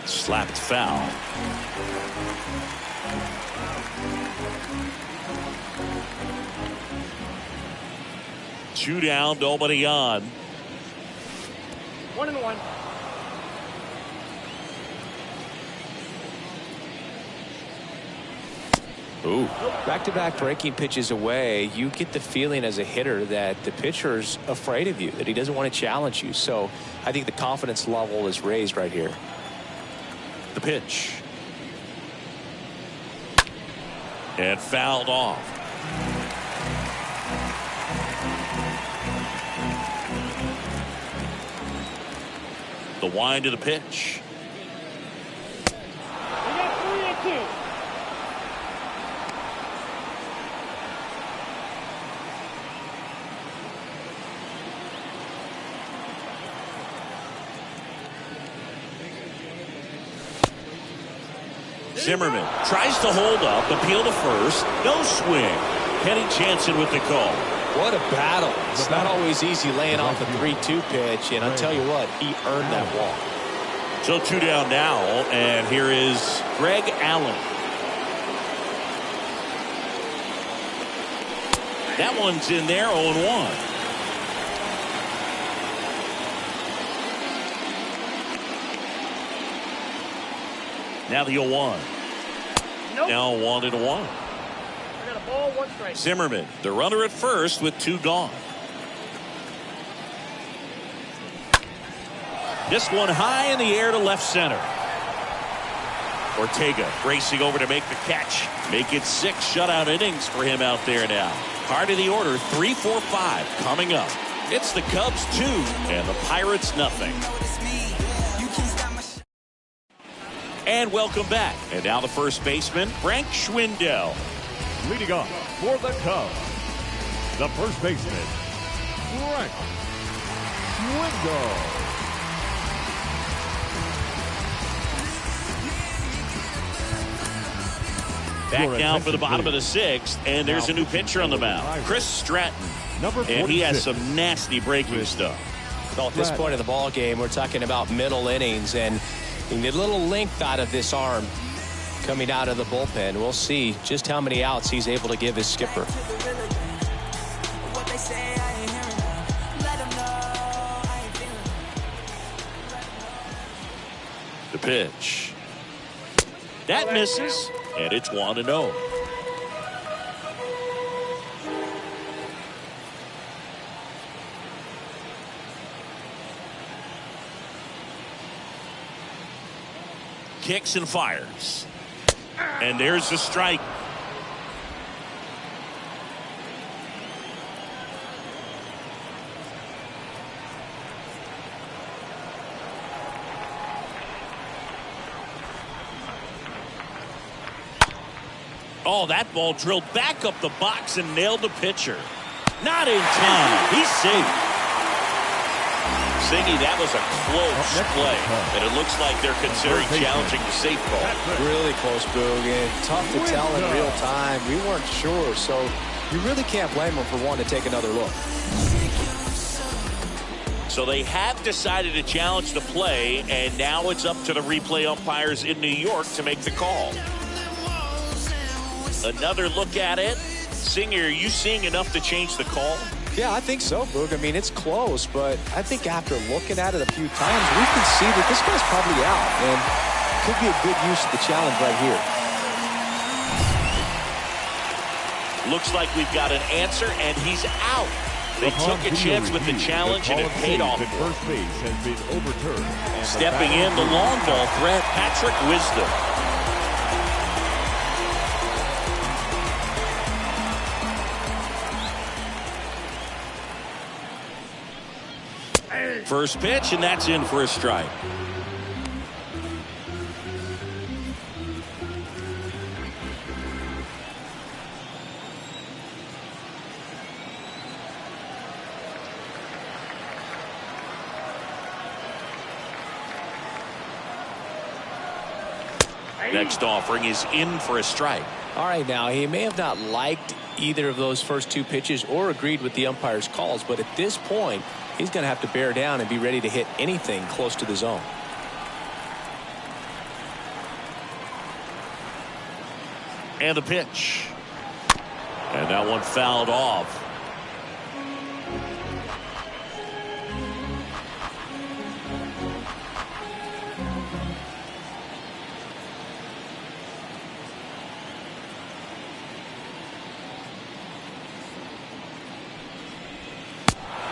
Slapped foul. Two down, nobody on. 1-1. Ooh. Back-to-back breaking pitches away, you get the feeling as a hitter that the pitcher's afraid of you, that he doesn't want to challenge you. So I think the confidence level is raised right here. The pitch. And fouled off. The wind of the pitch. We got 3-2. Zimmerman tries to hold up, appeal to first. No swing. Kenny Jansen with the call. What a battle. It's not always easy laying off a 3-2 pitch, and I'll tell you what, he earned that walk. So 2 down now, and here is Greg Allen. That one's in there, 0-1. Now the 0-1. Nope. Now 1-1. I got a ball, 1 strike. Zimmerman, the runner at first with 2 gone. This one high in the air to left center. Ortega racing over to make the catch. Make it 6 shutout innings for him out there now. Part of the order, 3, 4, 5 coming up. It's the Cubs 2 and the Pirates nothing. And welcome back. And now the first baseman, Frank Schwindel. Leading off for the Cubs, the first baseman, Frank Schwindel. Back now for the bottom of the 6th, and there's a new pitcher on the mound, Chris Stratton. And he has some nasty breaking stuff. Well, at this point of the ball game, we're talking about middle innings, and you need a little length out of this arm. coming out of the bullpen. We'll see just how many outs he's able to give his skipper. The pitch. That misses, and it's 1-0. Kicks and fires. And there's the strike. Oh, that ball drilled back up the box and nailed the pitcher. Not in time. He's safe. Singy, that was a close play, and it looks like they're considering challenging the safe call. Really close, Boog, and tough to tell in real time. We weren't sure, so you really can't blame them for wanting to take another look. So they have decided to challenge the play, and now it's up to the replay umpires in New York to make the call. Another look at it. Singer, are you seeing enough to change the call? Yeah, I think so, Boog. I mean, it's close, but I think after looking at it a few times, we can see that this guy's probably out, and could be a good use of the challenge right here. Looks like we've got an answer, and he's out. They took a chance with the challenge, and it paid off. First base has been overturned. Stepping in, the long ball threat, Patrick Wisdom. First pitch, and that's in for a strike. Next offering is in for a strike. All right, now, he may have not liked either of those first two pitches or agreed with the umpire's calls, but at this point, he's going to have to bear down and be ready to hit anything close to the zone. And the pitch. And that one fouled off.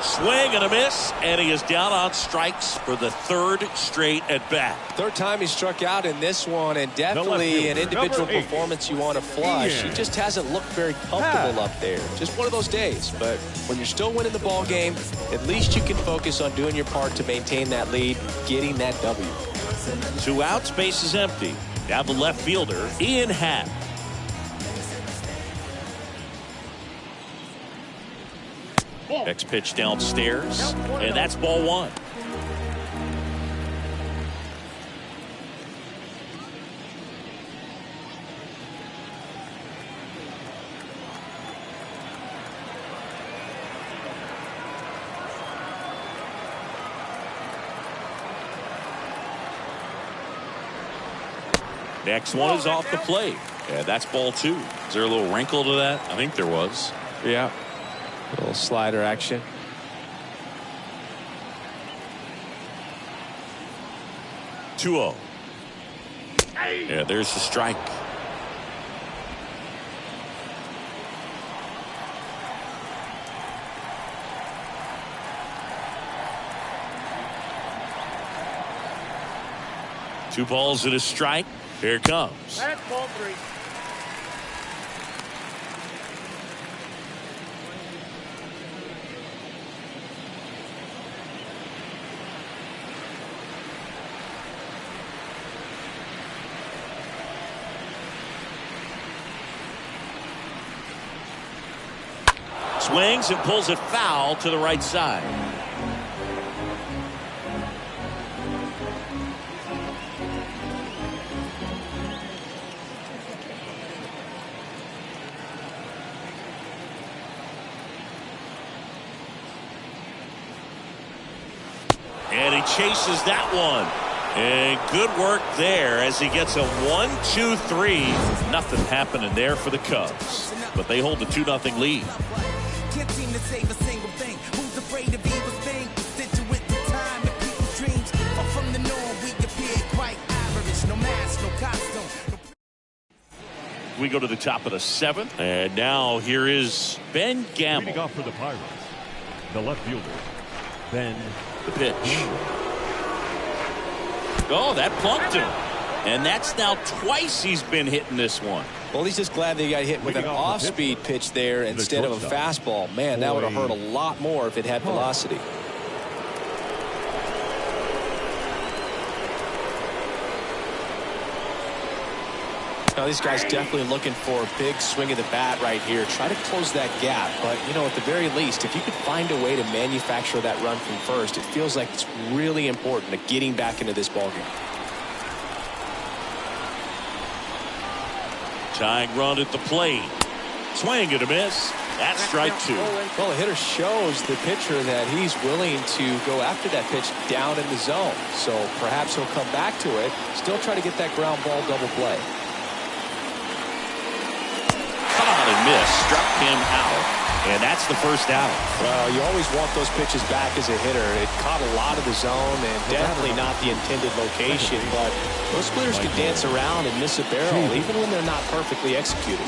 Swing and a miss, and he is down on strikes for the third straight at bat. Third time he struck out in this one, and definitely an individual performance you want to flush. He just hasn't looked very comfortable up there. Just one of those days. But when you're still winning the ball game, at least you can focus on doing your part to maintain that lead, getting that W. 2 outs, base is empty. Now the left fielder, Ian Happ. Next pitch downstairs, and that's ball 1. Next one is off the plate, and that's ball 2. Is there a little wrinkle to that? I think there was. Yeah. A little slider action. Two-0. Yeah, there's the strike. Two balls and a strike. Here it comes. That's ball 3. Swings and pulls it foul to the right side. And he chases that one. And good work there as he gets a 1-2-3. Nothing happening there for the Cubs, but they hold the 2-0 lead. Can't seem to save a single thing. Who's afraid of evil's thing? Constituent to time and people's dreams. Or from the norm, we appear quite average. No mask, no costume. We go to the top of the 7th. And now here is Ben Leading Gamble. off for the Pirates, the left fielder, Ben. The pitch. Oh, that plunked him. And that's now twice he's been hitting this one. Well, he's just glad that he got hit with an Leading off the off-speed pitch there instead of a fastball. Man, that would have hurt a lot more if it had velocity. Now, these guys definitely looking for a big swing of the bat right here. Try to close that gap. But, you know, at the very least, if you could find a way to manufacture that run from first, it feels like it's really important to getting back into this ballgame. Tying run at the plate. Swing and a miss. That's strike 2. Well, the hitter shows the pitcher that he's willing to go after that pitch down in the zone. So perhaps he'll come back to it, still try to get that ground ball double play. Caught and missed. Struck him out. And that's the first out. Well, you always want those pitches back as a hitter. It caught a lot of the zone and definitely not the intended location. But those splitters can dance around and miss a barrel even when they're not perfectly executed.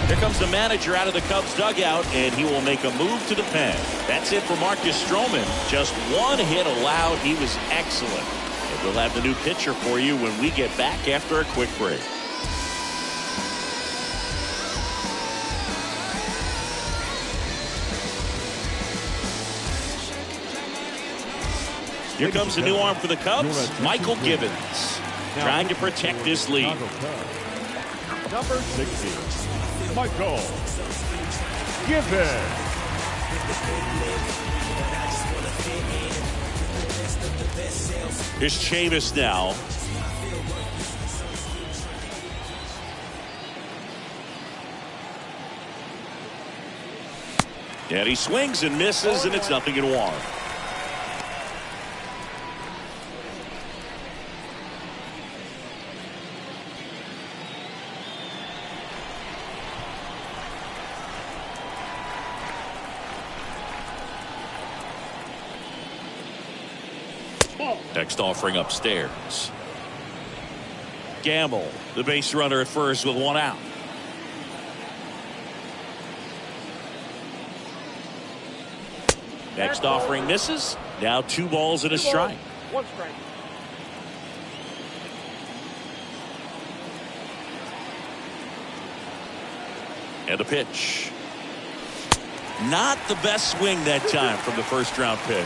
Here comes the manager out of the Cubs dugout, and he will make a move to the pen. That's it for Marcus Stroman. Just one hit allowed. He was excellent. And we'll have the new pitcher for you when we get back after a quick break. Here comes the new arm for the Cubs, Michael Givens, trying to protect this lead. Number 60, Michael Givens. Here's Chavis now. And he swings and misses, and it's 0-1. Next offering upstairs. Gamble, the base runner at first with 1 out. Next offering misses. Now 2 balls and a strike. 1 strike. And a pitch. Not the best swing that time from the first round pick.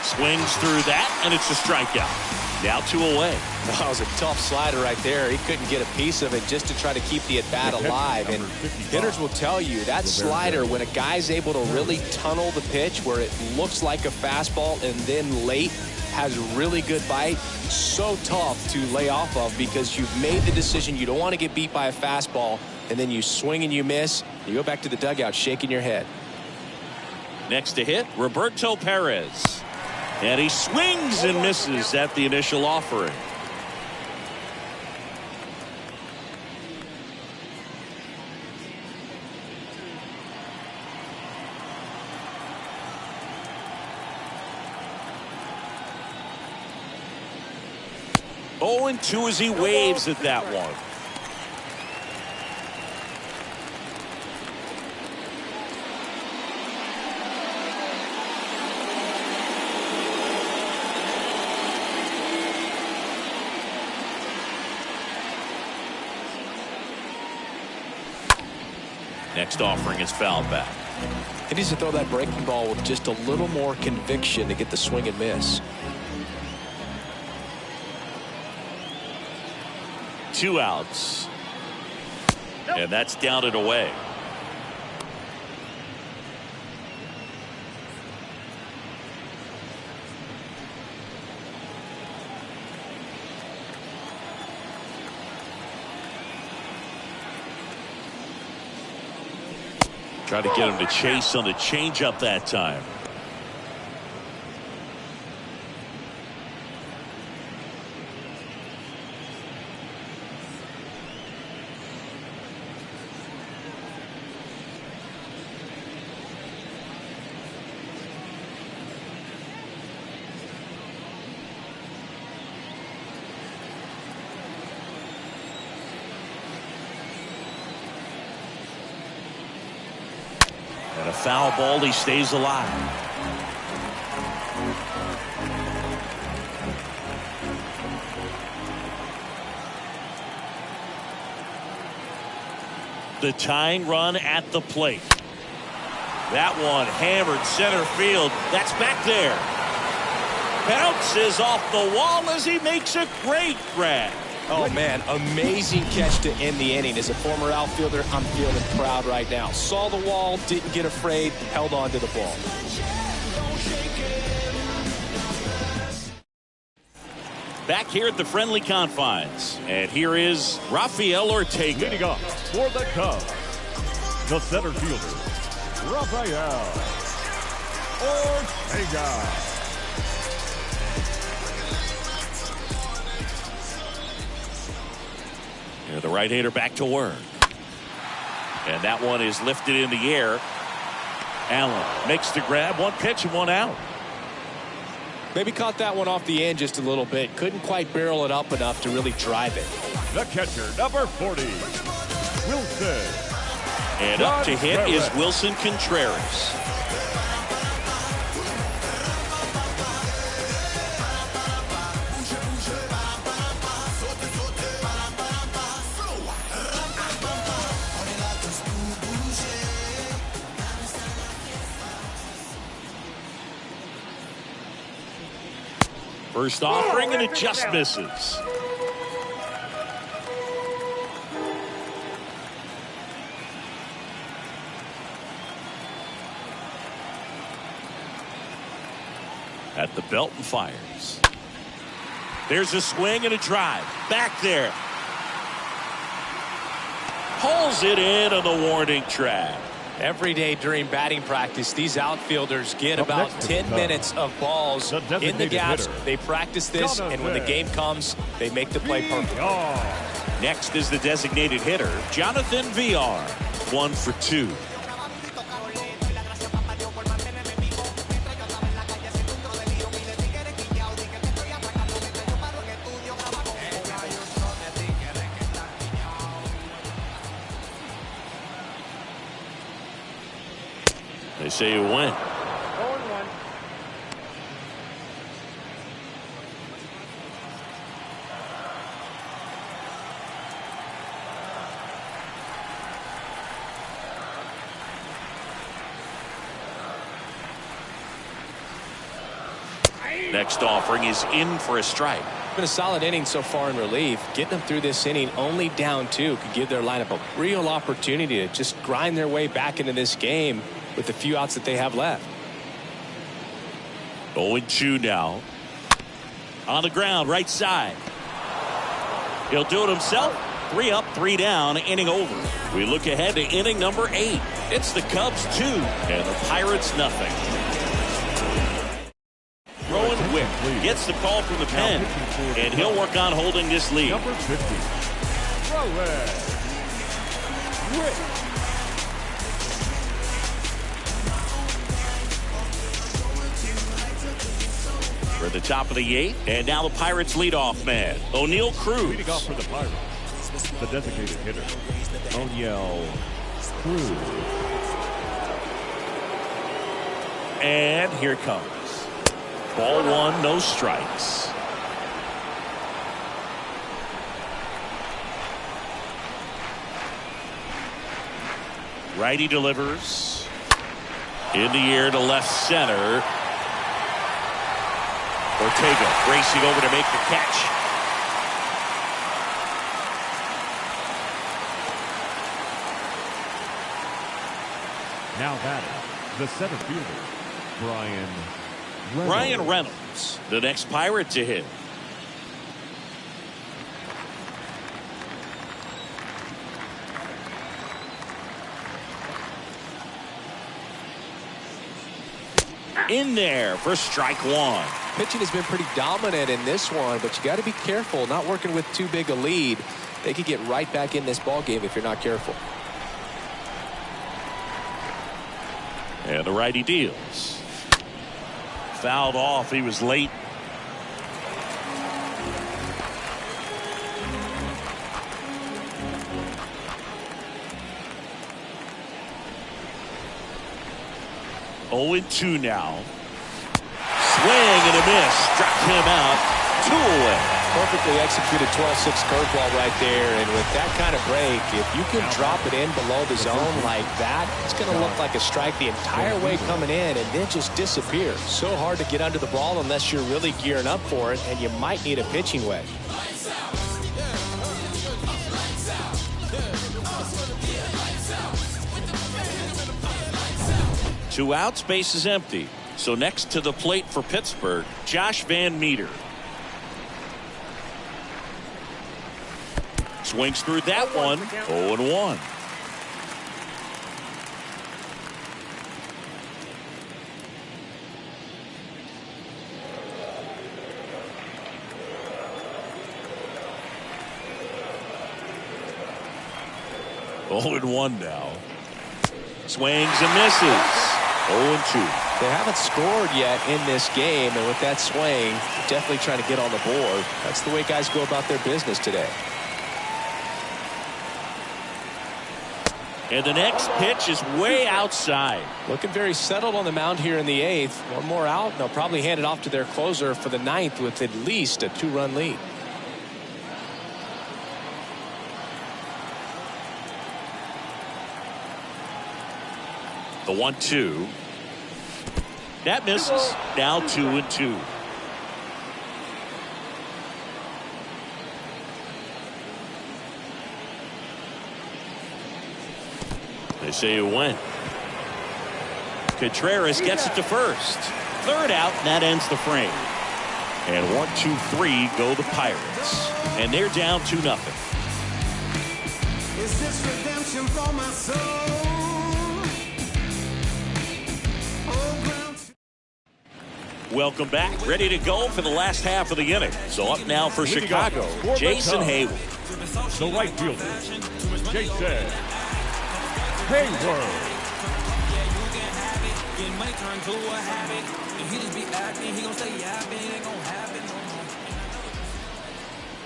Swings through that, and it's a strikeout. Now 2 away. That was a tough slider right there. He couldn't get a piece of it just to try to keep the at-bat alive. And hitters will tell you that slider, when a guy's able to really tunnel the pitch where it looks like a fastball and then late has really good bite, so tough to lay off of because you've made the decision you don't want to get beat by a fastball, and then you swing and you miss. You go back to the dugout shaking your head. Next to hit, Roberto Perez. And he swings and misses at the initial offering. Oh, and 2 as he waves at that one. Next offering is fouled back. He needs to throw that breaking ball with just a little more conviction to get the swing and miss. 2 outs. And that's down and away. Try to get him to chase on the changeup that time. And a foul ball, he stays alive. The tying run at the plate. That one hammered center field. That's back there. Bounces off the wall as he makes a great grab. Oh, man, amazing catch to end the inning. As a former outfielder, I'm feeling proud right now. Saw the wall, didn't get afraid, held on to the ball. Back here at the friendly confines. And here is Rafael Ortega. Leading off for the Cubs, the center fielder, Rafael Ortega. Here the right-hander back to work. And that one is lifted in the air. Allen makes the grab. One pitch and one out. Maybe caught that one off the end just a little bit. Couldn't quite barrel it up enough to really drive it. The catcher, number 40, Wilson. And up to hit is Wilson Contreras. First offering, and it just misses. At the belt and fires. There's a swing and a drive. Back there. Pulls it in on the warning track. Every day during batting practice, these outfielders get about 10 minutes of balls in the gaps. They practice this, and when the game comes, they make the play perfect. Next is the designated hitter, Jonathan Villar. 1 for 2. They say you win. 0-1. Next offering is in for a strike. Been a solid inning so far in relief. Getting them through this inning only down 2 could give their lineup a real opportunity to just grind their way back into this game with the few outs that they have left. 0-2 now. On the ground, right side. He'll do it himself. 3 up, 3 down, inning over. We look ahead to inning number 8. It's the Cubs 2 and the Pirates nothing. Rowan Wick gets the call from the pen, and he'll work on holding this lead. Number 50, Rowan Wick. For the top of the 8th, and now the Pirates leadoff man, O'Neal Cruz. Leading off for the Pirates, the designated hitter, O'Neal Cruz. And here it comes. Ball 1, no strikes. Righty delivers. In the air to left center. Ortega racing over to make the catch. Now batting, the center fielder, Brian Reynolds, the next Pirate to hit. in there for strike one. Pitching has been pretty dominant in this one, but you got to be careful. Not working with too big a lead. They could get right back in this ball game if you're not careful. And the righty deals. Fouled off. He was late. Oh, 2 now. Swing and a miss. Struck him out. 2 away. Perfectly executed 12-6 curveball right there. And with that kind of break, if you can drop it in below the zone like that, it's going to look like a strike the entire way coming in and then just disappear. So hard to get under the ball unless you're really gearing up for it, and you might need a pitching wedge. Two outs, base is empty. So next to the plate for Pittsburgh, Josh Van Meter. Swings through that one. 0-1. Now. Swings and misses. 0-2. They haven't scored yet in this game, and with that swing, definitely trying to get on the board. That's the way guys go about their business today. And the next pitch is way outside. Looking very settled on the mound here in the 8th. One more out, and they'll probably hand it off to their closer for the 9th with at least a 2-run lead. The 1-2. That misses. Now 2-2. They say it went. Contreras gets it to first. Third out, and that ends the frame. And 1-2-3 go the Pirates. And they're down 2-0. Is this redemption for my soul? Welcome back. Ready to go for the last half of the inning. So up now for Chicago, Jason Hayward. The right fielder, Jason Hayward.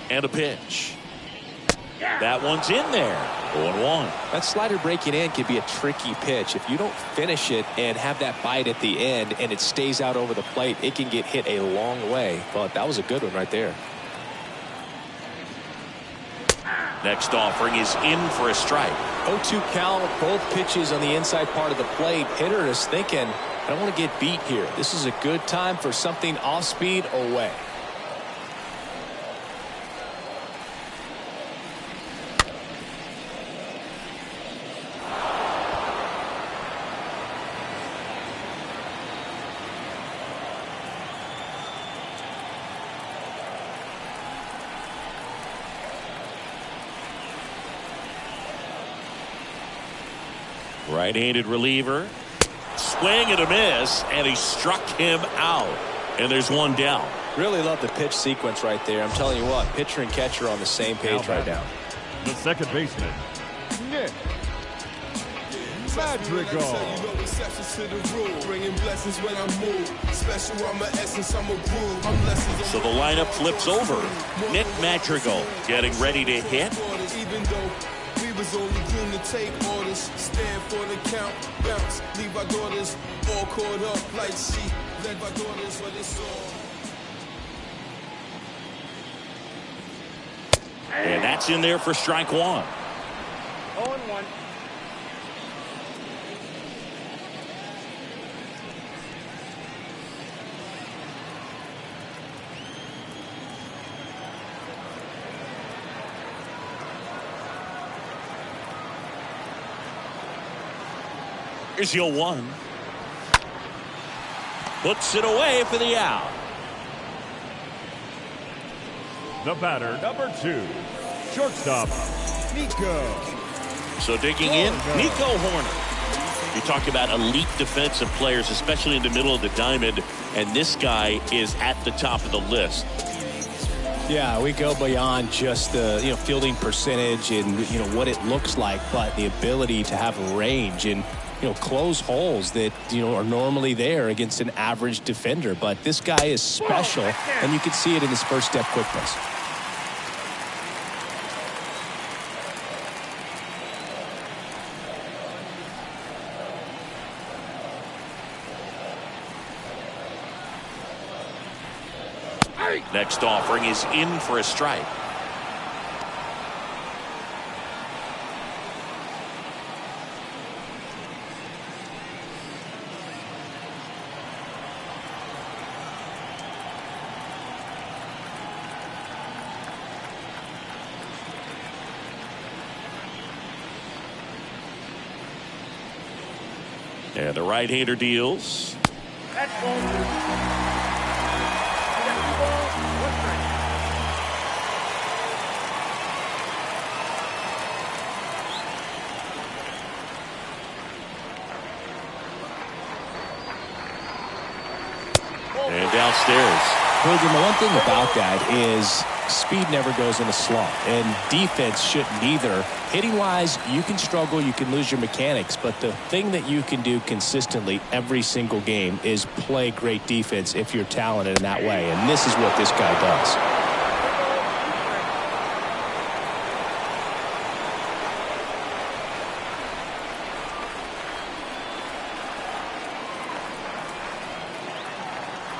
And a pitch. That one's in there. 0-1. That slider breaking in can be a tricky pitch. If you don't finish it and have that bite at the end and it stays out over the plate, it can get hit a long way. But that was a good one right there. Next offering is in for a strike. 0-2 count, both pitches on the inside part of the plate. Hitter is thinking, I don't want to get beat here. This is a good time for something off speed away. Right-handed reliever. Swing and a miss, and he struck him out. And there's one down. Really love the pitch sequence right there. I'm telling you what, pitcher and catcher are on the same page right now. The second baseman, Nick Madrigal. So the lineup flips over. Nick Madrigal getting ready to hit. Was only groomed to take orders, stand for the count, bounce, leave our daughters all caught up like sheep, led by daughters what they saw. And that's in there for strike one. 0-1. Here's your 1. Puts it away for the out. The batter, number 2, shortstop, Nico. So digging in, Nico Horner. You talk about elite defensive players, especially in the middle of the diamond, and this guy is at the top of the list. Yeah, we go beyond just the fielding percentage and what it looks like, but the ability to have range and close holes that are normally there against an average defender. But this guy is special, and you can see it in his first step quickness. Next offering is in for a strike. And the right-hander deals. And downstairs. Hogan, the one thing about that is speed never goes in a slump, and defense shouldn't either. Hitting-wise, you can struggle, you can lose your mechanics, but the thing that you can do consistently every single game is play great defense if you're talented in that way, and this is what this guy does.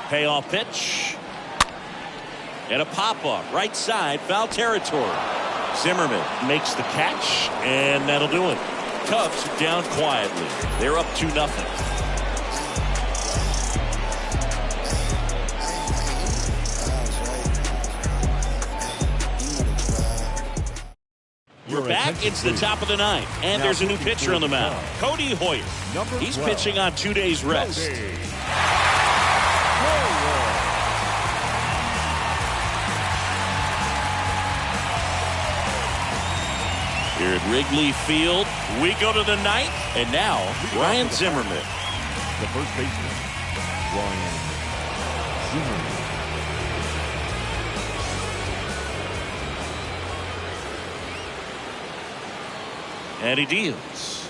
Payoff pitch. And a pop-up. Right side. Foul territory. Zimmerman makes the catch. And that'll do it. Cubs down quietly. They're up 2-0. We're back. It's the top of the ninth. And there's a new pitcher on the mound. Cody Hoyer. He's pitching on 2 days rest. Here at Wrigley Field, we go to the ninth, and now Ryan Zimmerman. The first baseman, Ryan Zimmerman. And he deals.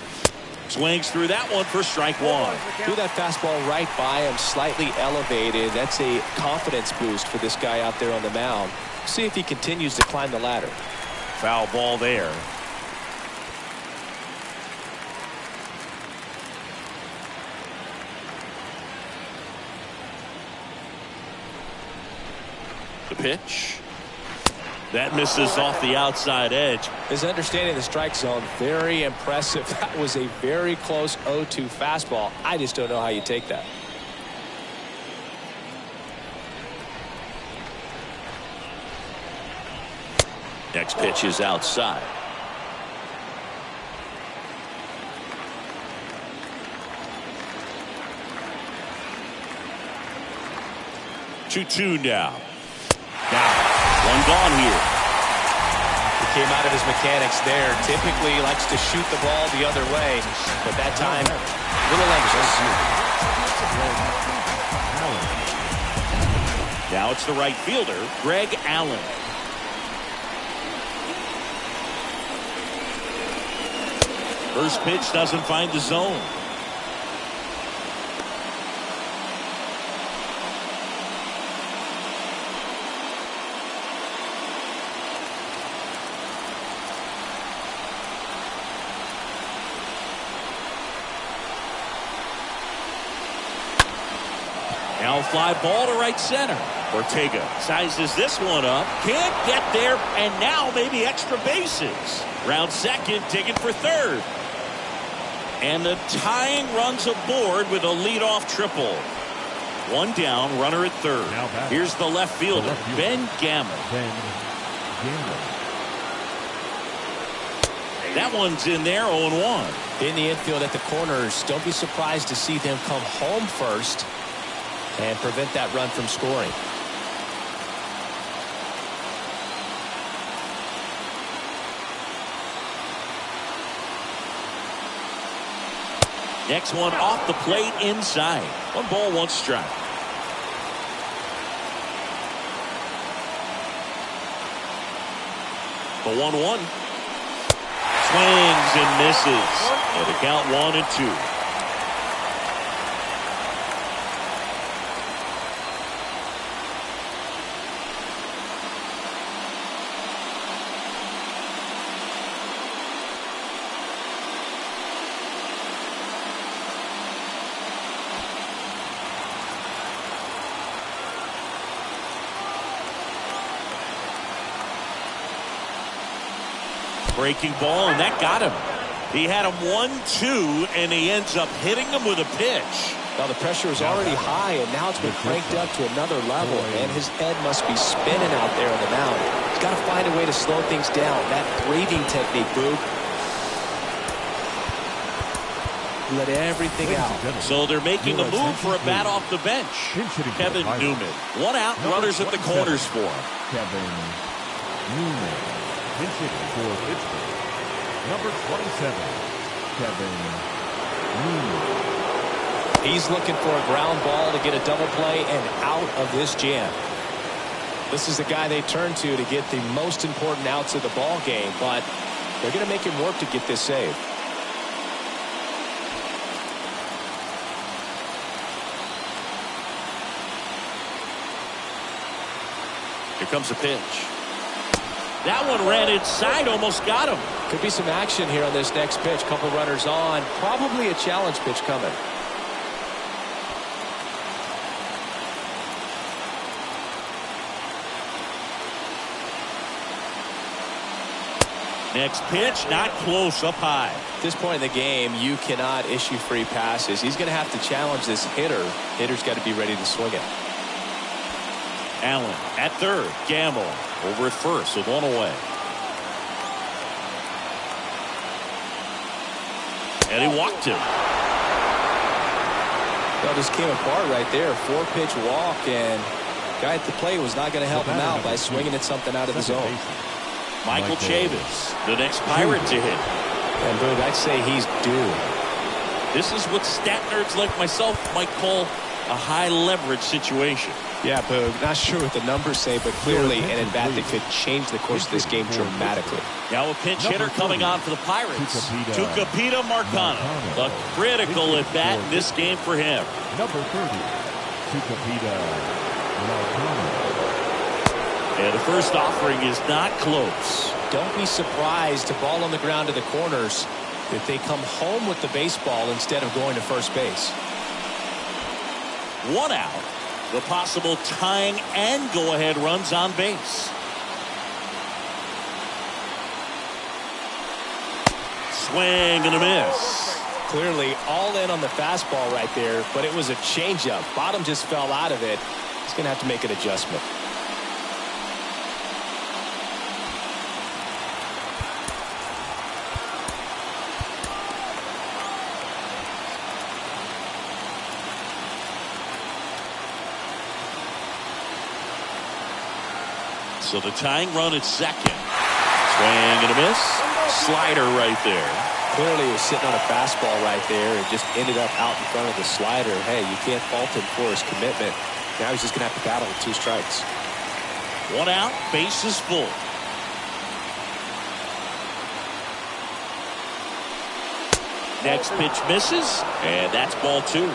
Swings through that one for strike one. Threw that fastball right by him, slightly elevated. That's a confidence boost for this guy out there on the mound. See if he continues to climb the ladder. Foul ball there. The pitch. That misses off the outside edge. His understanding of the strike zone, very impressive. That was a very close 0-2 fastball. I just don't know how you take that. Next pitch is outside. Two now. One gone here. He came out of his mechanics there. Typically he likes to shoot the ball the other way, but that time a little anxious. Now it's the right fielder, Greg Allen. First pitch doesn't find the zone. Now fly ball to right center. Ortega sizes this one up. Can't get there, and now maybe extra bases. Round second, digging for third. And the tying runs aboard with a leadoff triple. One down, runner at third. Here's the left fielder, Ben Gammon. That one's in there, 0-1. In the infield at the corners, don't be surprised to see them come home first and prevent that run from scoring. Next one off the plate inside. 1 ball, 1 strike. The 1-1. Swings and misses. And the count 1-2. Breaking ball, and that got him. He had him 1-2, and he ends up hitting him with a pitch. Now the pressure is already high, and now it's been cranked up to another level, and his head must be spinning out there on the mound. He's got to find a way to slow things down. That breathing technique, Boog. Let everything out. So they're making a move for a bat off the bench. Kevin Newman. 1 out, runners at the corners for him. Kevin Newman. Pinch hitting for Pittsburgh. Number 27, Kevin Newman. He's looking for a ground ball to get a double play and out of this jam. This is the guy they turn to get the most important outs of the ball game, but they're going to make him work to get this save. Here comes a pitch. That one ran inside, almost got him. Could be some action here on this next pitch. Couple runners on. Probably a challenge pitch coming. Next pitch, not close, up high. At this point in the game, you cannot issue free passes. He's going to have to challenge this hitter. Hitter's got to be ready to swing it. Allen at third. Gamble over at first with 1 away. And he walked him. Well, just came apart right there. 4-pitch walk, and guy at the plate was not going to help him out by swinging at something out of the zone. Michael Chavis, the next Pirate to hit. And Boog, I'd say he's due. This is what stat nerds like myself might call a high leverage situation. Yeah, Boog, not sure what the numbers say, but clearly an at-bat that could change the course of this game dramatically. Now a pinch hitter coming on for the Pirates. Tucupita Marcano. A critical at-bat in this game for him. Number 30, Tucupita Marcano. And the first offering is not close. Don't be surprised to ball on the ground to the corners if they come home with the baseball instead of going to first base. 1 out. The possible tying and go-ahead runs on base. Swing and a miss. Clearly all in on the fastball right there, but it was a changeup. Bottom just fell out of it. He's going to have to make an adjustment. So the tying run at second. Swing and a miss. Slider right there. Clearly he was sitting on a fastball right there and just ended up out in front of the slider. Hey, you can't fault him for his commitment. Now he's just going to have to battle with 2 strikes. 1 out, bases full. Next pitch misses, and that's ball 2.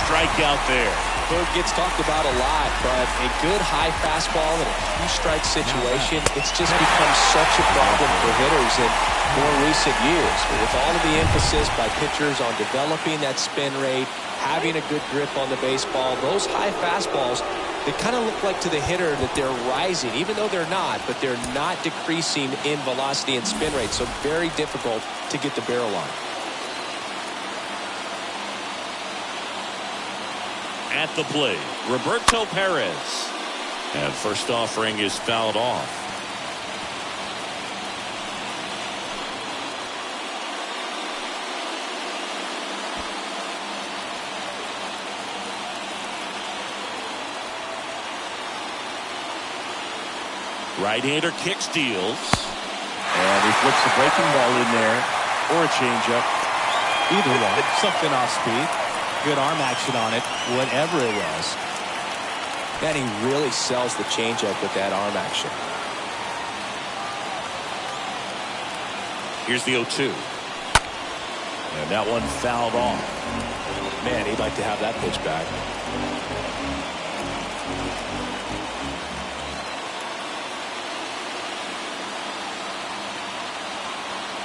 Strikeout there. Boog gets talked about a lot, but a good high fastball in a 2-strike situation, it's just become such a problem for hitters in more recent years. With all of the emphasis by pitchers on developing that spin rate, having a good grip on the baseball, those high fastballs, they kind of look like to the hitter that they're rising, even though they're not, but they're not decreasing in velocity and spin rate, so very difficult to get the barrel on. At the plate, Roberto Perez. And first offering is fouled off. Right-hander kick steals. And he flips the breaking ball in there, or a changeup. Either one, something off speed. Good arm action on it, whatever it was. And he really sells the changeup with that arm action. Here's the 0-2. And that one fouled off. Man, he'd like to have that pitch back.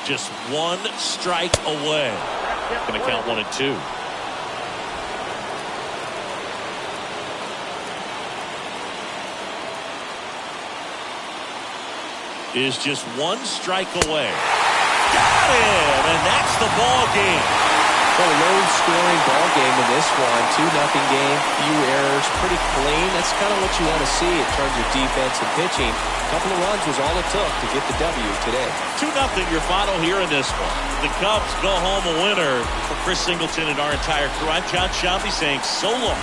Just one strike away. Going to count 1 and 2. Is just one strike away. Got him, and that's the ball game. So a low-scoring ball game in this one. 2-0 game, few errors, pretty clean. That's kind of what you want to see in terms of defense and pitching. A couple of runs was all it took to get the W today. 2-0 your final here in this one. The Cubs go home a winner. For Chris Singleton and our entire crew, I'm John Sciambi saying so long.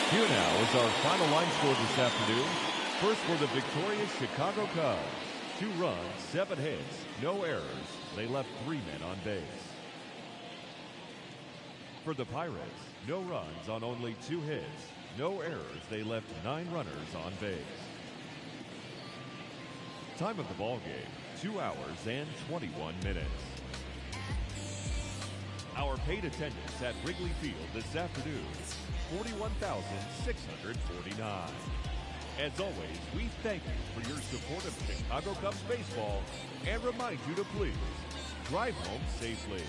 Here now is our final line score this afternoon. First for the victorious Chicago Cubs. 2 runs, 7 hits, no errors. They left 3 men on base. For the Pirates, no runs on only 2 hits, no errors. They left 9 runners on base. Time of the ball game, 2 hours and 21 minutes. Our paid attendance at Wrigley Field this afternoon, 41,649. As always, we thank you for your support of Chicago Cubs baseball and remind you to please drive home safely.